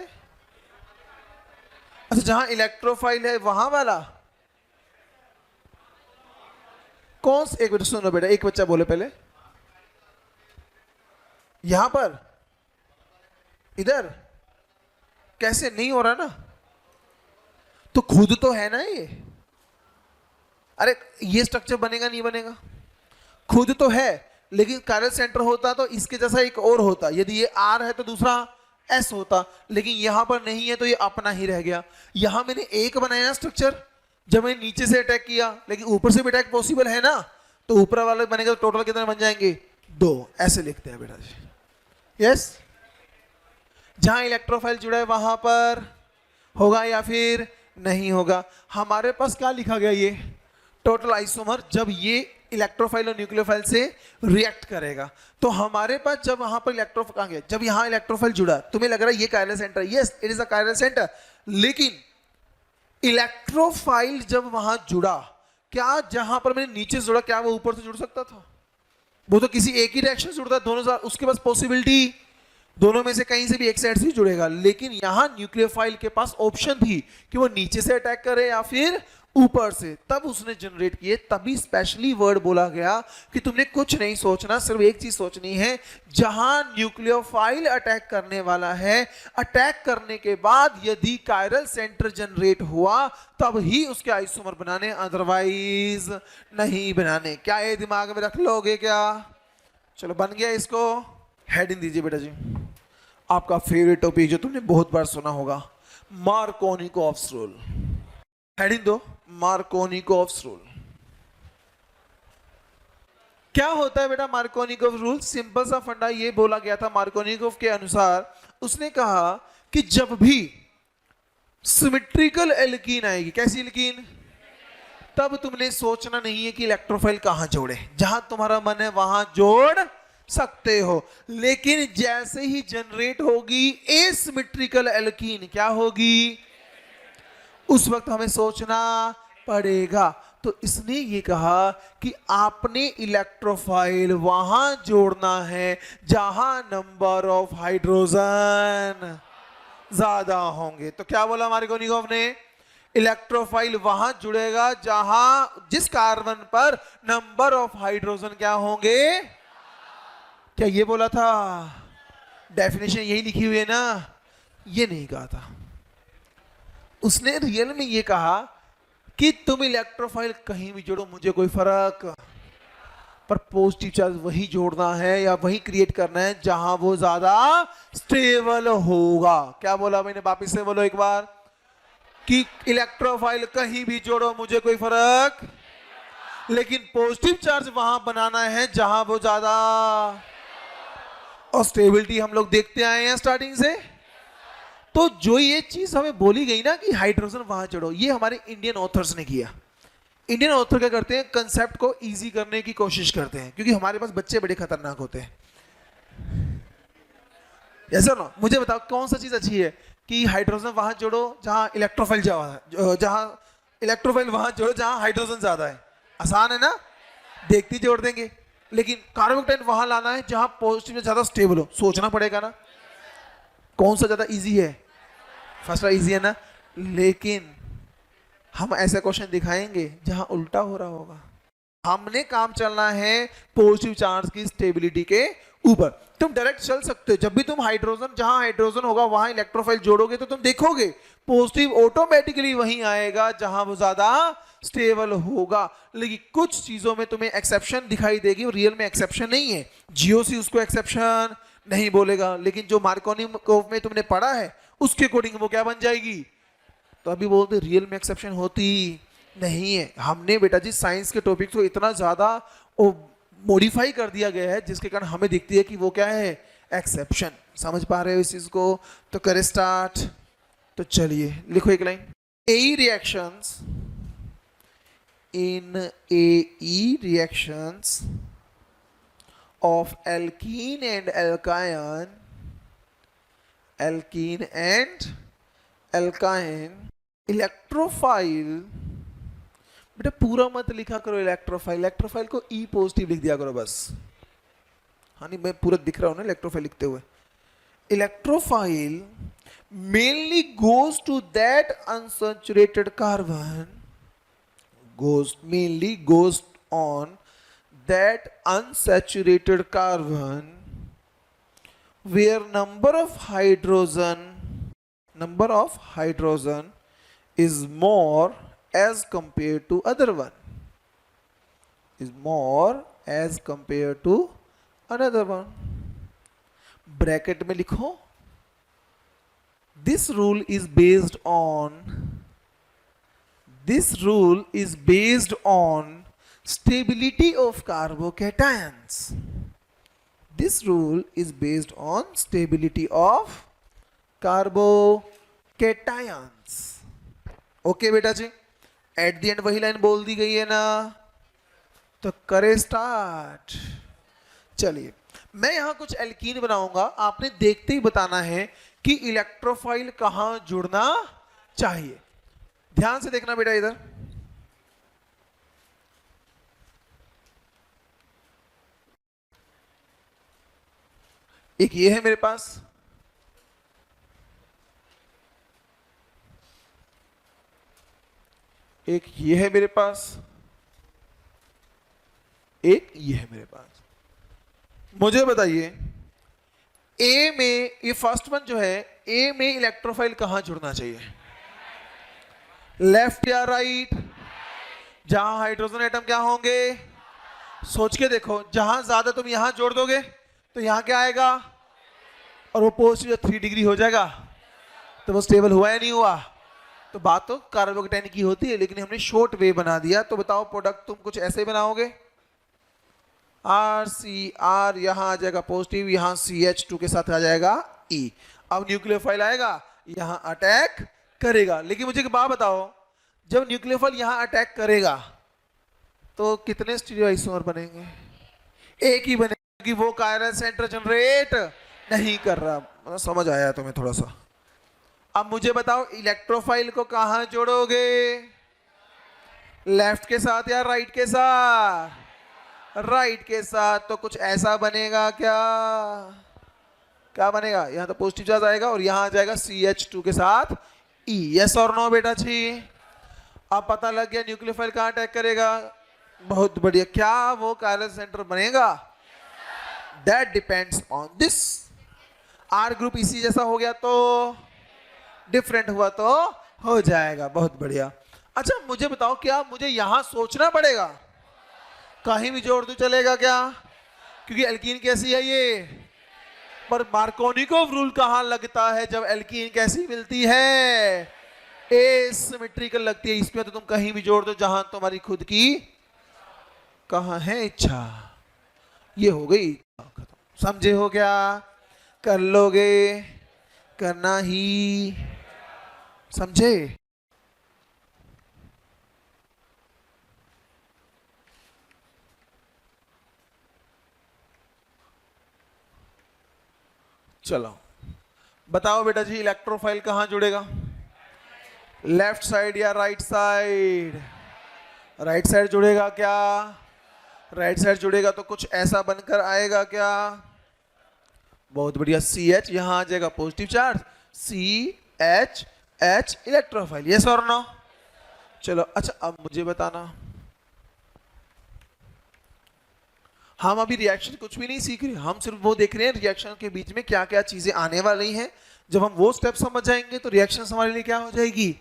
अच्छा जहां इलेक्ट्रोफाइल है वहां वाला कौन सा? एक मिनट सुनो बेटा, एक बच्चा बोले पहले, यहां पर इधर कैसे नहीं हो रहा ना? तो खुद तो है ना ये। अरे ये स्ट्रक्चर बनेगा नहीं बनेगा? खुद तो है, लेकिन कायरल सेंटर होता तो इसके जैसा एक और होता। यदि ये R है तो दूसरा S होता, लेकिन यहां पर नहीं है तो ये अपना ही रह गया। यहां मैंने एक बनाया स्ट्रक्चर जब मैंने नीचे से अटैक किया, लेकिन ऊपर से भी अटैक पॉसिबल है ना, तो ऊपर वाले बनेगा तो टोटल कितने बन जाएंगे? 2। ऐसे लिखते हैं बेटा जी। यस, जहां इलेक्ट्रोफाइल जुड़ा है वहां पर होगा या फिर नहीं होगा। हमारे पास क्या लिखा गया, ये टोटल आइसोमर जब ये इलेक्ट्रोफाइल और न्यूक्लियोफाइल से रिएक्ट करेगा। तो हमारे पास जब वहां पर इलेक्ट्रोफाइल कहां गया, जब यहां इलेक्ट्रोफाइल जुड़ा, तुम्हें लग रहा है ये chiral centre, yes it is a chiral centre, लेकिन इलेक्ट्रोफाइल जब वहां जुड़ा, क्या जहां पर मैंने नीचे से जुड़ा, क्या वो ऊपर से जुड़ सकता था? वो तो किसी एक ही डायरेक्शन से जुड़ता है, दोनों साथ उसके पास पॉसिबिलिटी दोनों में से कहीं से भी एक साइड से ही जुड़ेगा। लेकिन यहां न्यूक्लियोफाइल के पास ऑप्शन थी कि वो नीचे से अटैक करे या फिर ऊपर से, तब उसने जनरेट किए। तभी स्पेशली वर्ड बोला गया कि तुमने कुछ नहीं सोचना, सिर्फ एक चीज सोचनी है, जहां न्यूक्लियोफाइल अटैक करने वाला है, अटैक करने के बाद यदि कायरल सेंटर जनरेट हुआ तब ही उसके आइसोमर बनाने, अदरवाइज नहीं बनाने। क्या ये दिमाग में रख लोगे क्या? चलो बन गया, इसको हेडिंग दीजिए बेटा जी। आपका फेवरेट टॉपिक जो तुमने बहुत बार सुना होगा, मार्कोनिकोव्स रूल। हेडिंग दो, मार्कोनिकोव्स रूल। क्या होता है बेटा मार्कोनिकोव रूल? सिंपल सा फंडा ये बोला गया था मार्कोनिकोव के अनुसार, उसने कहा कि जब भी सिमेट्रिकल एल्कीन आएगी, कैसी एल्कीन, तब तुमने सोचना नहीं है कि इलेक्ट्रोफाइल कहां जोड़े, जहां तुम्हारा मन है वहां जोड़ सकते हो। लेकिन जैसे ही जनरेट होगी एसिमेट्रिकल एल्कीन, क्या होगी? उस वक्त हमें सोचना पड़ेगा। तो इसने ये कहा कि आपने इलेक्ट्रोफाइल वहां जोड़ना है जहां नंबर ऑफ हाइड्रोजन ज्यादा होंगे। तो क्या बोला मार्कोनिकोव ने? इलेक्ट्रोफाइल वहां जुड़ेगा जहां जिस कार्बन पर नंबर ऑफ हाइड्रोजन क्या होंगे। क्या ये बोला था? डेफिनेशन यही लिखी हुई है ना, ये नहीं कहा था उसने। रियल में ये कहा कि तुम इलेक्ट्रोफाइल कहीं भी जोड़ो, मुझे कोई फर्क, पर पॉजिटिव चार्ज वही जोड़ना है या वही क्रिएट करना है जहां वो ज्यादा स्टेबल होगा। क्या बोला मैंने? वापिस से बोलो एक बार, कि इलेक्ट्रोफाइल कहीं भी जोड़ो मुझे कोई फर्क, लेकिन पॉजिटिव चार्ज वहां बनाना है जहां वो ज्यादा। और स्टेबिलिटी हम लोग देखते आए हैं स्टार्टिंग से। तो जो ये चीज हमें बोली गई ना कि हाइड्रोजन वहां जोड़ो, ये हमारे इंडियन ऑथर्स ने किया। इंडियन ऑथर क्या करते हैं, कंसेप्ट को इजी करने की कोशिश करते हैं, क्योंकि हमारे पास बच्चे बड़े खतरनाक होते हैं। ऐसा ना, मुझे बताओ कौन सा चीज अच्छी है कि हाइड्रोजन वहां जोड़ो जहां इलेक्ट्रोफाइल जहां इलेक्ट्रोफाइल वहां जोड़ो जहां हाइड्रोजन ज्यादा है। आसान है ना, देखती जोड़ देंगे। लेकिन कार्बोक्टाइन वहां लाना है जहां पॉजिटिव ज्यादा स्टेबल हो, सोचना पड़ेगा ना कौन सा ज्यादा इजी है। फर्स्ट वाला इजी है ना, लेकिन हम ऐसा क्वेश्चन दिखाएंगे जहां उल्टा हो रहा होगा। हमने काम चलना है पॉजिटिव चार्ज की स्टेबिलिटी के ऊपर। तुम डायरेक्ट चल सकते हो, जब भी तुम हाइड्रोजन जहां हाइड्रोजन होगा वहां इलेक्ट्रोफाइल जोड़ोगे तो तुम देखोगे पॉजिटिव ऑटोमेटिकली वहीं आएगा जहां वो ज्यादा स्टेबल होगा। लेकिन कुछ चीजों में तुम्हें एक्सेप्शन दिखाई देगी, रियल में एक्सेप्शन नहीं है। जीओसी उसको एक्सेप्शन नहीं बोलेगा, लेकिन जो मार्कोनिकोव में तुमने पढ़ा है उसके अकॉर्डिंग वो क्या बन जाएगी। तो अभी बोलते रियल में एक्सेप्शन होती नहीं है। हमने बेटा जी साइंस के टॉपिक को इतना ज्यादा मॉडिफाई कर दिया गया है जिसके कारण हमें दिखती है कि वो क्या है, एक्सेप्शन। समझ पा रहे हो इस चीज को? तो करे स्टार्ट। तो चलिए लिखो एक line, A reactions in AE reactions of alkene and alkyne electrophile. बेटा पूरा मत लिखा करो इलेक्ट्रोफाइल, इलेक्ट्रोफाइल को ई पॉजिटिव लिख दिया करो बस। हाँ नहीं, मैं पूरा दिख रहा हूं ना इलेक्ट्रोफाइल लिखते हुए। Electrophile mainly goes to that unsaturated carbon, mainly goes on that unsaturated carbon where number of hydrogen is more as compared to other one, is more as compared to another one। Bracket में लिखो, this rule is based on stability of carbocations. This rule is based on stability of carbocations। Okay बेटा जी, at the end वही line बोल दी गई है ना, तो करे स्टार्ट। चलिए मैं यहां कुछ एल्कीन बनाऊंगा, आपने देखते ही बताना है कि इलेक्ट्रोफाइल कहां जुड़ना चाहिए। ध्यान से देखना बेटा इधर, एक ये है मेरे पास, एक ये है मेरे पास, एक ये है मेरे पास। मुझे बताइए ए में, ये फर्स्ट वन जो है, ए में इलेक्ट्रोफाइल कहां जुड़ना चाहिए? लेफ्ट या राइट? जहां हाइड्रोजन एटम क्या होंगे? सोच के देखो, जहां ज्यादा तुम यहां जोड़ दोगे तो यहां क्या आएगा, और वो पॉजिटिव 3 डिग्री हो जाएगा, तो वो स्टेबल हुआ या नहीं हुआ? तो बात तो कार्बोकेटाइन की होती है, लेकिन हमने शॉर्ट वे बना दिया। तो बताओ प्रोडक्ट तुम कुछ ऐसे बनाओगे, RCR, यहां आ जाएगा पॉजिटिव, यहां CH2 के साथ आ जाएगा E। अब न्यूक्लियोफाइल आएगा, यहां अटैक करेगा। लेकिन मुझे एक बात बताओ, जब न्यूक्लियोफाइल यहां अटैक करेगा तो कितने स्टीरियोआइसोमर बनेंगे? एक ही बनेगा, क्योंकि वो कायरल सेंटर जनरेट नहीं कर रहा। मतलब समझ आया तुम्हें थोड़ा सा? अब मुझे बताओ इलेक्ट्रोफाइल को कहां जोड़ोगे, लेफ्ट के साथ या राइट के साथ? राइट के साथ। तो कुछ ऐसा बनेगा क्या? क्या बनेगा? यहां तो पॉजिटिव चार्ज आएगा और यहां आ जाएगा CH2 के साथ E। यस और नो बेटा जी? अब पता लग गया न्यूक्लियोफाइल कहां अटैक करेगा। बहुत बढ़िया। क्या वो कायरल सेंटर बनेगा? That depends on this. R group इसी जैसा हो गया तो डिफरेंट हुआ तो हो जाएगा। बहुत बढ़िया। अच्छा मुझे बताओ, क्या मुझे यहां सोचना पड़ेगा? कहीं भी जोड़ दूं चलेगा क्या? क्योंकि एल्कीन कैसी है ये? पर मार्कोनिकोव रूल कहां लगता है जब एल्कीन कैसी मिलती है? एसिमेट्रिकल लगती है। इसमें तो तुम कहीं भी जोड़ दो जहां तुम्हारी खुद की कहां है इच्छा। ये हो गई, समझे हो क्या? कर लोगे, करना ही, समझे? चलो बताओ बेटा जी, इलेक्ट्रोफाइल कहां जुड़ेगा? लेफ्ट साइड या राइट साइड? राइट साइड जुड़ेगा क्या? राइट साइड जुड़ेगा तो कुछ ऐसा बनकर आएगा क्या? बहुत बढ़िया। CH यहां आ जाएगा positive charge, CH electrophile. Yes और नो? चलो अच्छा अब मुझे बताना, हम अभी रिएक्शन कुछ भी नहीं सीख रहे, हम सिर्फ वो देख रहे हैं रिएक्शन के बीच में क्या क्या चीजें आने वाली हैं। जब हम वो स्टेप समझ जाएंगे तो रिएक्शन हमारे लिए क्या हो जाएगी?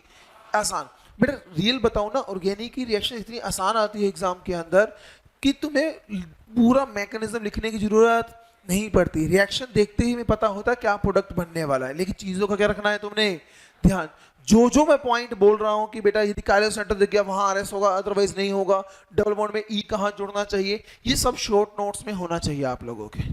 आसान। बेटा रियल बताऊं ना, ऑर्गेनिक की रिएक्शन इतनी आसान आती है एग्जाम के अंदर कि तुम्हें पूरा मैकेनिज्म लिखने की जरूरत नहीं पड़ती। रिएक्शन देखते ही हमें पता होता है क्या प्रोडक्ट बनने वाला है। लेकिन चीजों का क्या रखना है तुमने ध्यान। जो जो मैं पॉइंट बोल रहा हूं कि बेटा यदि कायरल सेंटर दिख गया वहां RS होगा, अदरवाइज नहीं होगा, डबल बॉन्ड में E कहां जोड़ना चाहिए, ये सब शॉर्ट नोट्स में होना चाहिए आप लोगों के।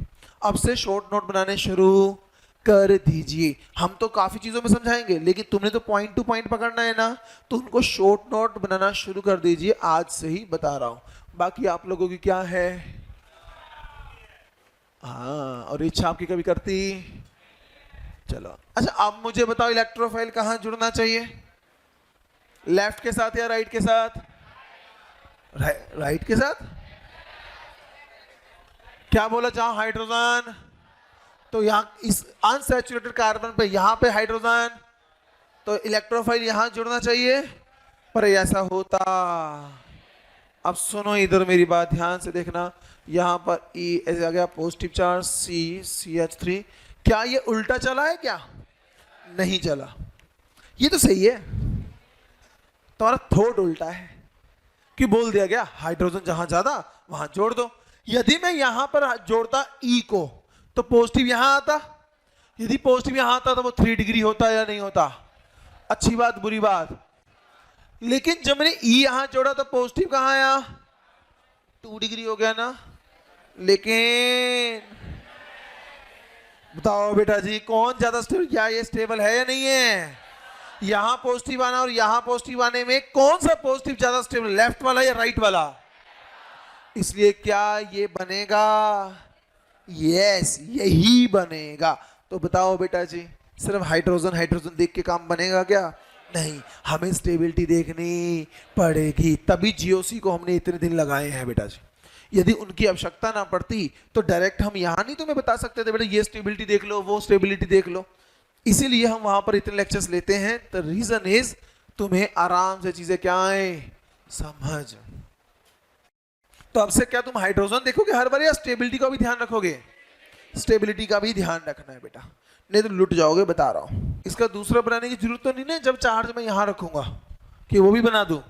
अब से शॉर्ट नोट बनाने शुरू कर दीजिए। हम तो काफी चीजों में समझाएंगे, लेकिन तुमने तो पॉइंट टू पॉइंट पकड़ना है ना, तो उनको शॉर्ट नोट बनाना शुरू कर दीजिए। आज से ही बता रहा हूं। बाकी आप लोगों की क्या है? हाँ, और इच्छा आपकी कभी करती? चलो अच्छा अब मुझे बताओ इलेक्ट्रोफाइल कहां जुड़ना चाहिए? लेफ्ट के साथ या राइट के साथ? राइट के साथ। क्या बोला? जहां हाइड्रोजन, तो यहां इस अनसैचुरेटेड कार्बन पे यहां पे हाइड्रोजन, तो इलेक्ट्रोफाइल यहां जुड़ना चाहिए। पर ऐसा होता, अब सुनो इधर मेरी बात ध्यान से देखना, यहां पर E ऐसे आ गया पॉजिटिव चार्ज, CH3। क्या ये उल्टा चला है? क्या नहीं चला? ये तो सही है, तुम्हारा थॉट उल्टा है कि बोल दिया गया हाइड्रोजन जहां ज्यादा वहां जोड़ दो। यदि मैं यहां पर जोड़ता E को तो पॉजिटिव यहां आता, यदि पॉजिटिव यहां आता तो वो 3 डिग्री होता या नहीं होता? अच्छी बात बुरी बात? लेकिन जब मैंने E यहां जोड़ा तो पॉजिटिव कहां आया? 2 डिग्री हो गया ना। लेकिन बताओ बेटा जी कौन ज्यादा स्टेबल, क्या ये स्टेबल है या नहीं है? यहां पॉजिटिव आना और यहां पॉजिटिव आने में कौन सा पॉजिटिव ज्यादा स्टेबल, लेफ्ट वाला या राइट वाला? इसलिए क्या ये बनेगा? यस, यही बनेगा। तो बताओ बेटा जी, सिर्फ हाइड्रोजन हाइड्रोजन देख के काम बनेगा क्या? नहीं, हमें स्टेबिलिटी देखनी पड़ेगी, तभी जीओसी को हमने इतने दिन लगाए हैं बेटा जी। यदि उनकी आवश्यकता ना पड़ती तो डायरेक्ट हम यहां नहीं तुम्हें बता सकते थे बेटा ये स्टेबिलिटी देख लो, वो स्टेबिलिटी देख लो। इसीलिए हम वहां पर इतने लेक्चर्स लेते हैं। द रीजन इज तुम्हें आराम से चीजें क्या आए समझ। तो अब से क्या तुम हाइड्रोजन देखोगे हर बार या स्टेबिलिटी का भी ध्यान रखोगे? स्टेबिलिटी का भी ध्यान रखना है बेटा, नहीं तो लुट जाओगे, बता रहा हूं। इसका दूसरा बनाने की जरूरत तो नहीं ना, जब चार्ज मैं यहां रखूंगा कि वो भी बना दूं।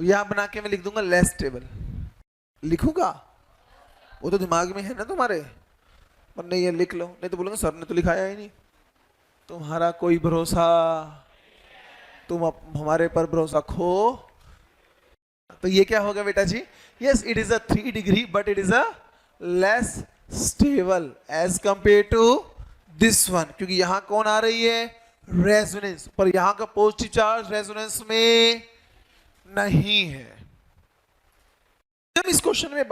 यहां बना के मैं लिख दूंगा लेस स्टेबल, लिखूंगा, वो तो दिमाग में है ना तुम्हारे, पर नहीं ये लिख लो, नहीं तो बोलूंगा सर ने तो लिखाया ही नहीं। तुम्हारा कोई भरोसा, तुम हमारे पर भरोसा खो। तो ये क्या होगा बेटा जी? Yes, it is a 3 degree but it is a less stable as compare to this one, क्योंकि यहां कौन आ रही है? रेजोनेंस, पर यहां का पॉजिटिव चार्ज रेजोनेंस में नहीं है। जब इस क्वेश्चन में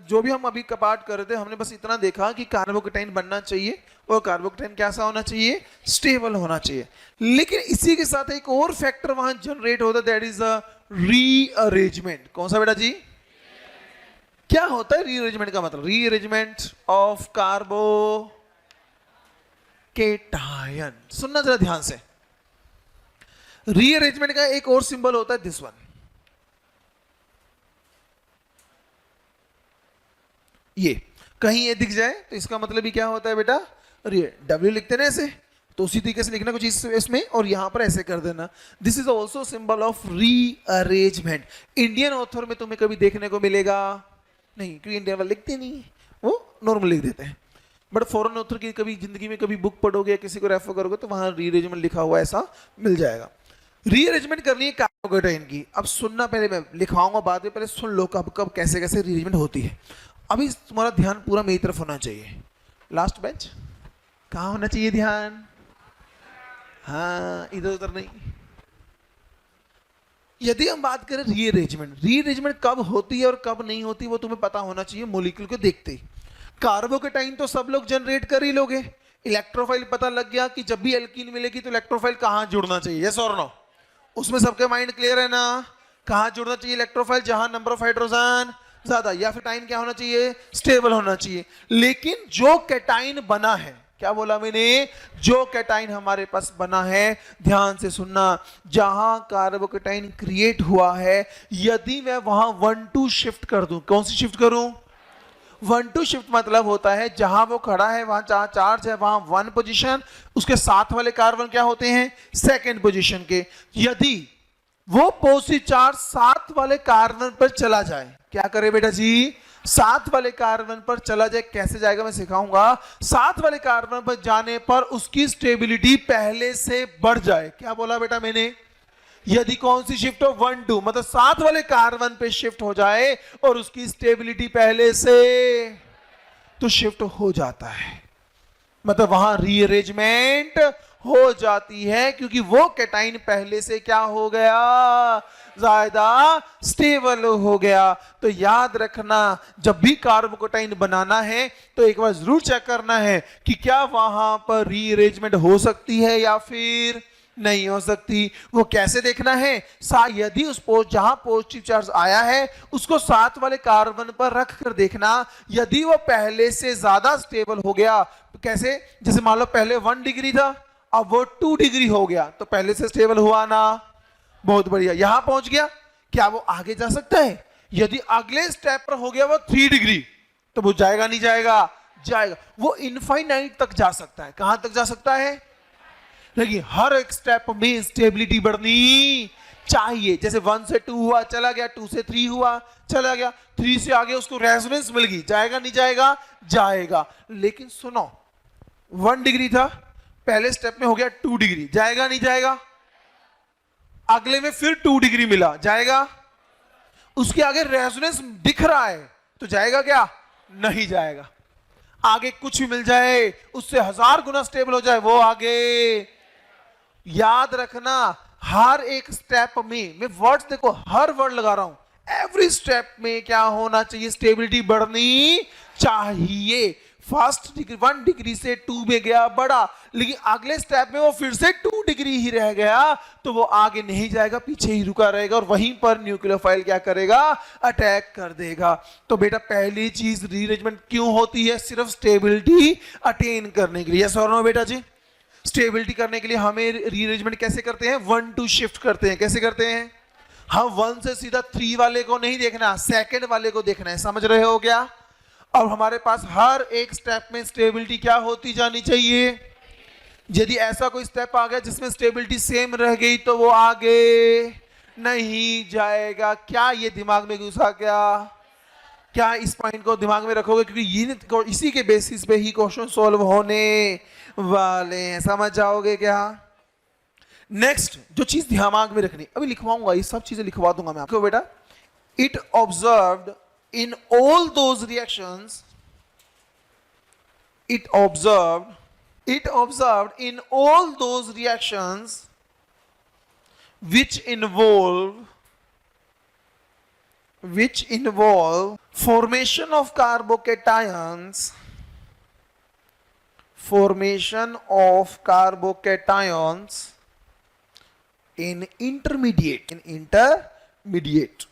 जो भी हम अभी कपाट कर रहे थे, हमने बस इतना देखा कि कार्बोकेटाइन बनना चाहिए और कार्बोकेटाइन कैसा होना चाहिए? स्टेबल होना चाहिए। लेकिन इसी के साथ एक और फैक्टर वहां जनरेट होता है, दैट इज अ रीअरेंजमेंट। कौन सा बेटा जी? क्या होता है रीअरेंजमेंट का मतलब? Rearrangement of carbocation. सुनना जरा ध्यान से, रीअरेंजमेंट का एक और सिंबल होता है दिस वन। ये कहीं ये दिख जाए तो इसका मतलब ही क्या होता है बेटा? डब्ल्यू लिखते ना ऐसे, तो उसी तरीके से लिखना कुछ इसमें, और यहां पर ऐसे कर देना। This is also symbol of rearrangement. Indian author में तुम्हें कभी देखने को मिलेगा नहीं, क्योंकि इंडियन वाले लिखते नहीं है, वो नॉर्मल लिख देते हैं। बट फॉरेन ऑथर की कभी जिंदगी में कभी बुक पढ़ोगे या किसी को रेफर करोगे तो वहां रीअरेंजमेंट लिखा हुआ ऐसा मिल जाएगा। रीअरेंजमेंट करनी है कार्बोकेटाइन की। अब सुनना, पहले मैं लिखवाऊंगा बाद में, पहले सुन लो कब कब कैसे कैसे रीअरेंजमेंट होती है। अभी तुम्हारा ध्यान पूरा मेरी तरफ होना चाहिए। लास्ट बेंच कहाँ होना चाहिए ध्यान? हाँ, इधर उधर नहीं। यदि हम बात करें रीअरेंजमेंट, रीअरेंजमेंट कब होती है और कब नहीं होती वो तुम्हें पता होना चाहिए मॉलिक्यूल को देखते ही। कार्बोकेटाइन तो सब लोग जनरेट कर ही लोगे। इलेक्ट्रोफाइल पता लग गया कि जब भी एल्कीन मिलेगी तो इलेक्ट्रोफाइल कहाँ जुड़ना चाहिए, यस और नो? उसमें सबके माइंड क्लियर है ना? कहाँ जुड़ना चाहिए इलेक्ट्रोफाइल? जहां नंबर ऑफ हाइड्रोजन ज्यादा, या फिर टाइम क्या होना चाहिए? स्टेबल होना चाहिए। लेकिन जो कैटाइन बना है, क्या बोला मैंने? जो कैटाइन हमारे पास बना है, ध्यान से सुनना, जहां कार्बोकेटाइन क्रिएट हुआ है, यदि मैं वहां 1-2 शिफ्ट कर दूं, कौन सी शिफ्ट करूं? 1-2 शिफ्ट मतलब होता है जहां वो खड़ा है वहां जहां चार्ज है वहां 1 पोजीशन, उसके साथ वाले कार्बन क्या होते हैं? सेकंड पोजीशन के। यदि वो पॉजिटिव चार्ज साथ वाले कार्बन पर चला जाए, क्या करे बेटा जी? साथ वाले कार्बन पर चला जाए। कैसे जाएगा मैं सिखाऊंगा। साथ वाले कार्बन पर जाने पर उसकी स्टेबिलिटी पहले से बढ़ जाए। क्या बोला बेटा मैंने? यदि कौन सी शिफ्ट हो? 1-2, मतलब साथ वाले कार्बन पे शिफ्ट हो जाए और उसकी स्टेबिलिटी पहले से तो शिफ्ट हो जाता है, मतलब वहां रीअरेंजमेंट हो जाती है, क्योंकि वो कैटाइन पहले से क्या हो गया? ज्यादा स्टेबल हो गया। तो याद रखना, जब भी कार्बोकेटाइन बनाना है तो एक बार जरूर चेक करना है कि क्या वहां पर रीअरेंजमेंट हो सकती है या फिर नहीं हो सकती। वो कैसे देखना है? यदि उस जहां पॉजिटिव चार्ज आया है उसको साथ वाले कार्बन पर रख कर देखना, यदि वो पहले से ज्यादा स्टेबल हो गया। कैसे? जैसे मान लो पहले 1 डिग्री था, अब वो 2 डिग्री हो गया, तो पहले से स्टेबल हुआ ना? बहुत बढ़िया। यहां पहुंच गया, क्या वो आगे जा सकता है? यदि अगले स्टेप पर हो गया वो 3 डिग्री, तो वो जाएगा नहीं जाएगा? जाएगा। वो इनफाइनाइट तक जा सकता है। कहां तक जा सकता है? लेकिन हर एक स्टेप में स्टेबिलिटी बढ़नी चाहिए। जैसे 1 से 2 हुआ, चला गया, 2 से 3 हुआ, चला गया, 3 से आगे उसको रेजोनेंस मिल गई, जाएगा नहीं जाएगा? जाएगा। लेकिन सुनो, 1 डिग्री था, पहले स्टेप में हो गया 2 डिग्री, जाएगा नहीं जाएगा? अगले में फिर 2 डिग्री मिला, जाएगा? उसके आगे रेजोनेंस दिख रहा है, तो जाएगा क्या? नहीं जाएगा। आगे कुछ भी मिल जाए उससे 1000 गुना स्टेबल हो जाए वो आगे। याद रखना हर एक स्टेप में, मैं वर्ड्स देखो हर वर्ड लगा रहा हूं, एवरी स्टेप में क्या होना चाहिए, स्टेबिलिटी बढ़नी चाहिए। फर्स्ट डिग्री 1 डिग्री से 2 में गया बढ़ा, लेकिन अगले स्टेप में वो फिर से 2 डिग्री ही रह गया तो वो आगे नहीं जाएगा, पीछे ही रुका रहेगा और वहीं पर न्यूक्लियोफाइल क्या करेगा, अटैक कर देगा। तो बेटा पहली चीज रीअरेंजमेंट क्यों होती है, सिर्फ स्टेबिलिटी अटेन करने के लिए। यस और नो बेटा जी, स्टेबिलिटी करने के लिए हमें रीअरेंजमेंट कैसे करते हैं, 1 2 शिफ्ट करते हैं। कैसे करते हैं, हम 1 से सीधा 3 वाले को नहीं देखना, सेकंड वाले को देखना है, समझ रहे हो क्या। अब हमारे पास हर एक स्टेप में स्टेबिलिटी क्या होती जानी चाहिए। यदि ऐसा कोई स्टेप आ गया जिसमें स्टेबिलिटी सेम रह गई तो वो आगे नहीं जाएगा। क्या ये दिमाग में घुसा, क्या इस पॉइंट को दिमाग में रखोगे, क्योंकि ये इसी के बेसिस पे ही क्वेश्चन सॉल्व होने वाले हैं, समझ जाओगे क्या। नेक्स्ट जो चीज दिमाग में रखनी, अभी लिखवाऊंगा, ये सब चीजें लिखवा दूंगा मैं आपको बेटा। It observed in all those reactions, it observed in all those reactions which involve formation of carbocations in intermediate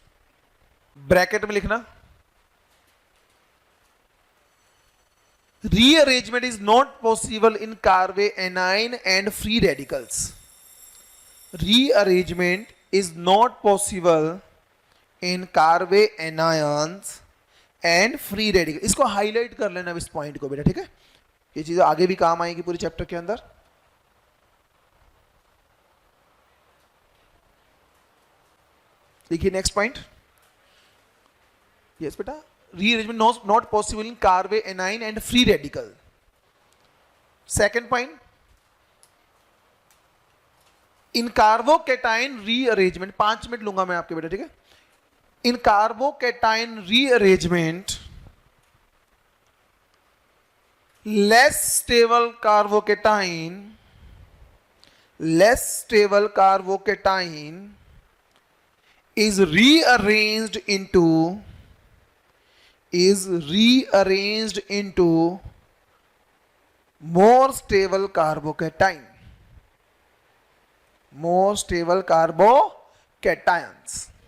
bracket में लिखना, rearrangement is not possible in Carve anion and free radicals. Rearrangement is not possible in Carve anions and free radicals. इसको highlight कर लेना इस point को बेटा, ठीक है, ये चीजें आगे भी काम आएगी पूरे चैप्टर के अंदर। देखिए नेक्स्ट पॉइंट, यस बेटा, rearrangement not possible in Carve anion and free radical. Second point, in carbocation rearrangement, 5 minute लूंगा मैं आपके बेटा, ठीक है। in carbocation rearrangement, less stable carbocation is rearranged into more stable carbocation,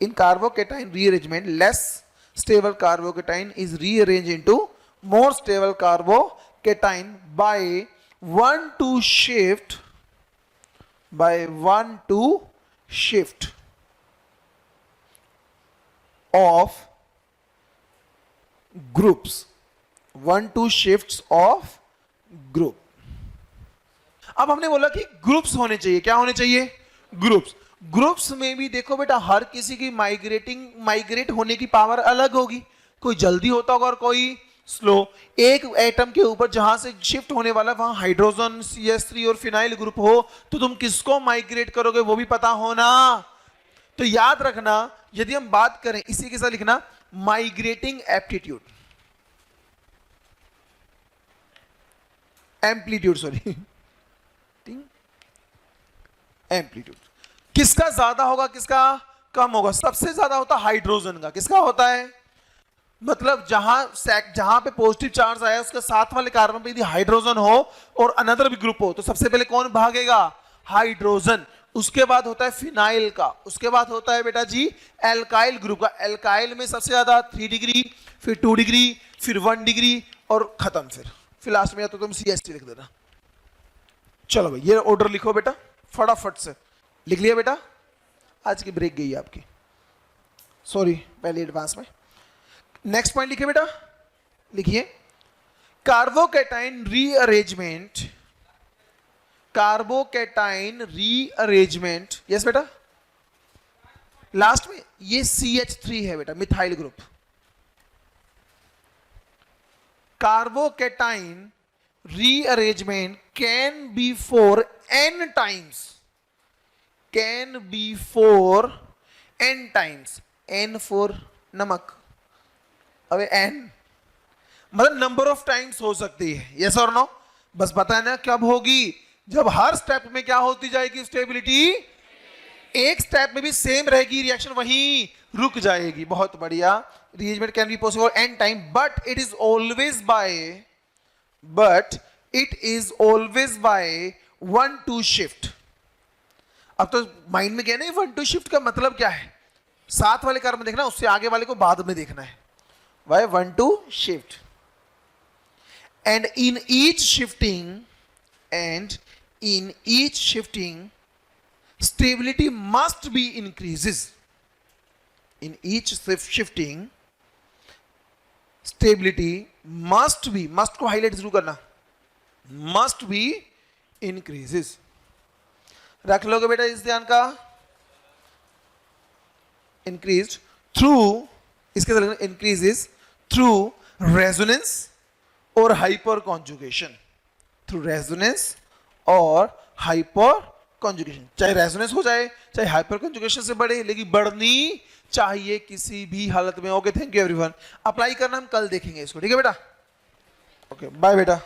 in carbocation rearrangement, less stable carbocation is rearranged into more stable carbocation by 1-2 shift of groups, 1-2 shifts of group। अब हमने बोला कि groups होने चाहिए, क्या होने चाहिए, groups में भी देखो बेटा हर किसी की माइग्रेट होने की पावर अलग होगी, कोई जल्दी होता होगा और कोई स्लो। एक एटम के ऊपर जहां से शिफ्ट होने वाला वहां हाइड्रोजन CH3 और फिनाइल ग्रुप हो तो तुम किसको माइग्रेट करोगे वो भी पता होना। तो याद रखना, यदि हम बात करें, इसी के साथ लिखना माइग्रेटिंग एप्टीट्यूड, एम्पलीट्यूड किसका ज्यादा होगा किसका कम होगा, सबसे ज्यादा होता है हाइड्रोजन का। किसका होता है, मतलब जहां पे पॉजिटिव चार्ज आया उसके साथ वाले कार्बन पे यदि हाइड्रोजन हो और अनदर भी ग्रुप हो तो सबसे पहले कौन भागेगा, हाइड्रोजन। उसके बाद होता है फिनाइल का, उसके बाद होता है बेटा जी एल्काइल ग्रुप का। एल्काइल में सबसे ज्यादा 3 डिग्री, फिर 2 डिग्री, फिर 1 डिग्री और खत्म। फिर लास्ट में या तो तुम CH3 लिख देना। चलो भाई ये ऑर्डर लिखो बेटा, फटाफट से लिख लिया बेटा। आज की ब्रेक गई आपकी, सॉरी पहले एडवांस में। नेक्स्ट पॉइंट लिखिए बेटा, लिखिए कार्बोकैटायन रीअरेंजमेंट। यस बेटा, लास्ट में ये CH3 है बेटा, methyl group. Carbocation rearrangement can B for n times, n for नमक, अबे n मतलब नंबर ऑफ टाइम्स हो सकती है, यस और नो। बस पता है ना कब होगी, जब हर स्टेप में क्या होती जाएगी, स्टेबिलिटी एक स्टेप में भी सेम रहेगी, रिएक्शन वहीं रुक जाएगी। बहुत बढ़िया। Rearrangement can be possible an time but it is always by 1-2 shift. अब तो माइंड में गया ना 1-2 शिफ्ट का मतलब क्या है, साथ वाले कर्म देखना, उससे आगे वाले को बाद में देखना है। Why 1-2 shift? And in each shifting, stability must be increases. In each shifting, stability must को highlight जरूर करना, must be increases। रख लोगे बेटा इस ध्यान का। Increased through, इसके साथ increases through resonance और hyper conjugation, through resonance और hyper conjugation। चाहे resonance हो जाए चाहे hyper conjugation से बढ़े, लेकिन बढ़नी चाहिए किसी भी हालत में। Okay, thank you everyone. Apply करना हम कल देखेंगे इसको, ठीक है बेटा। ओके बाय बेटा।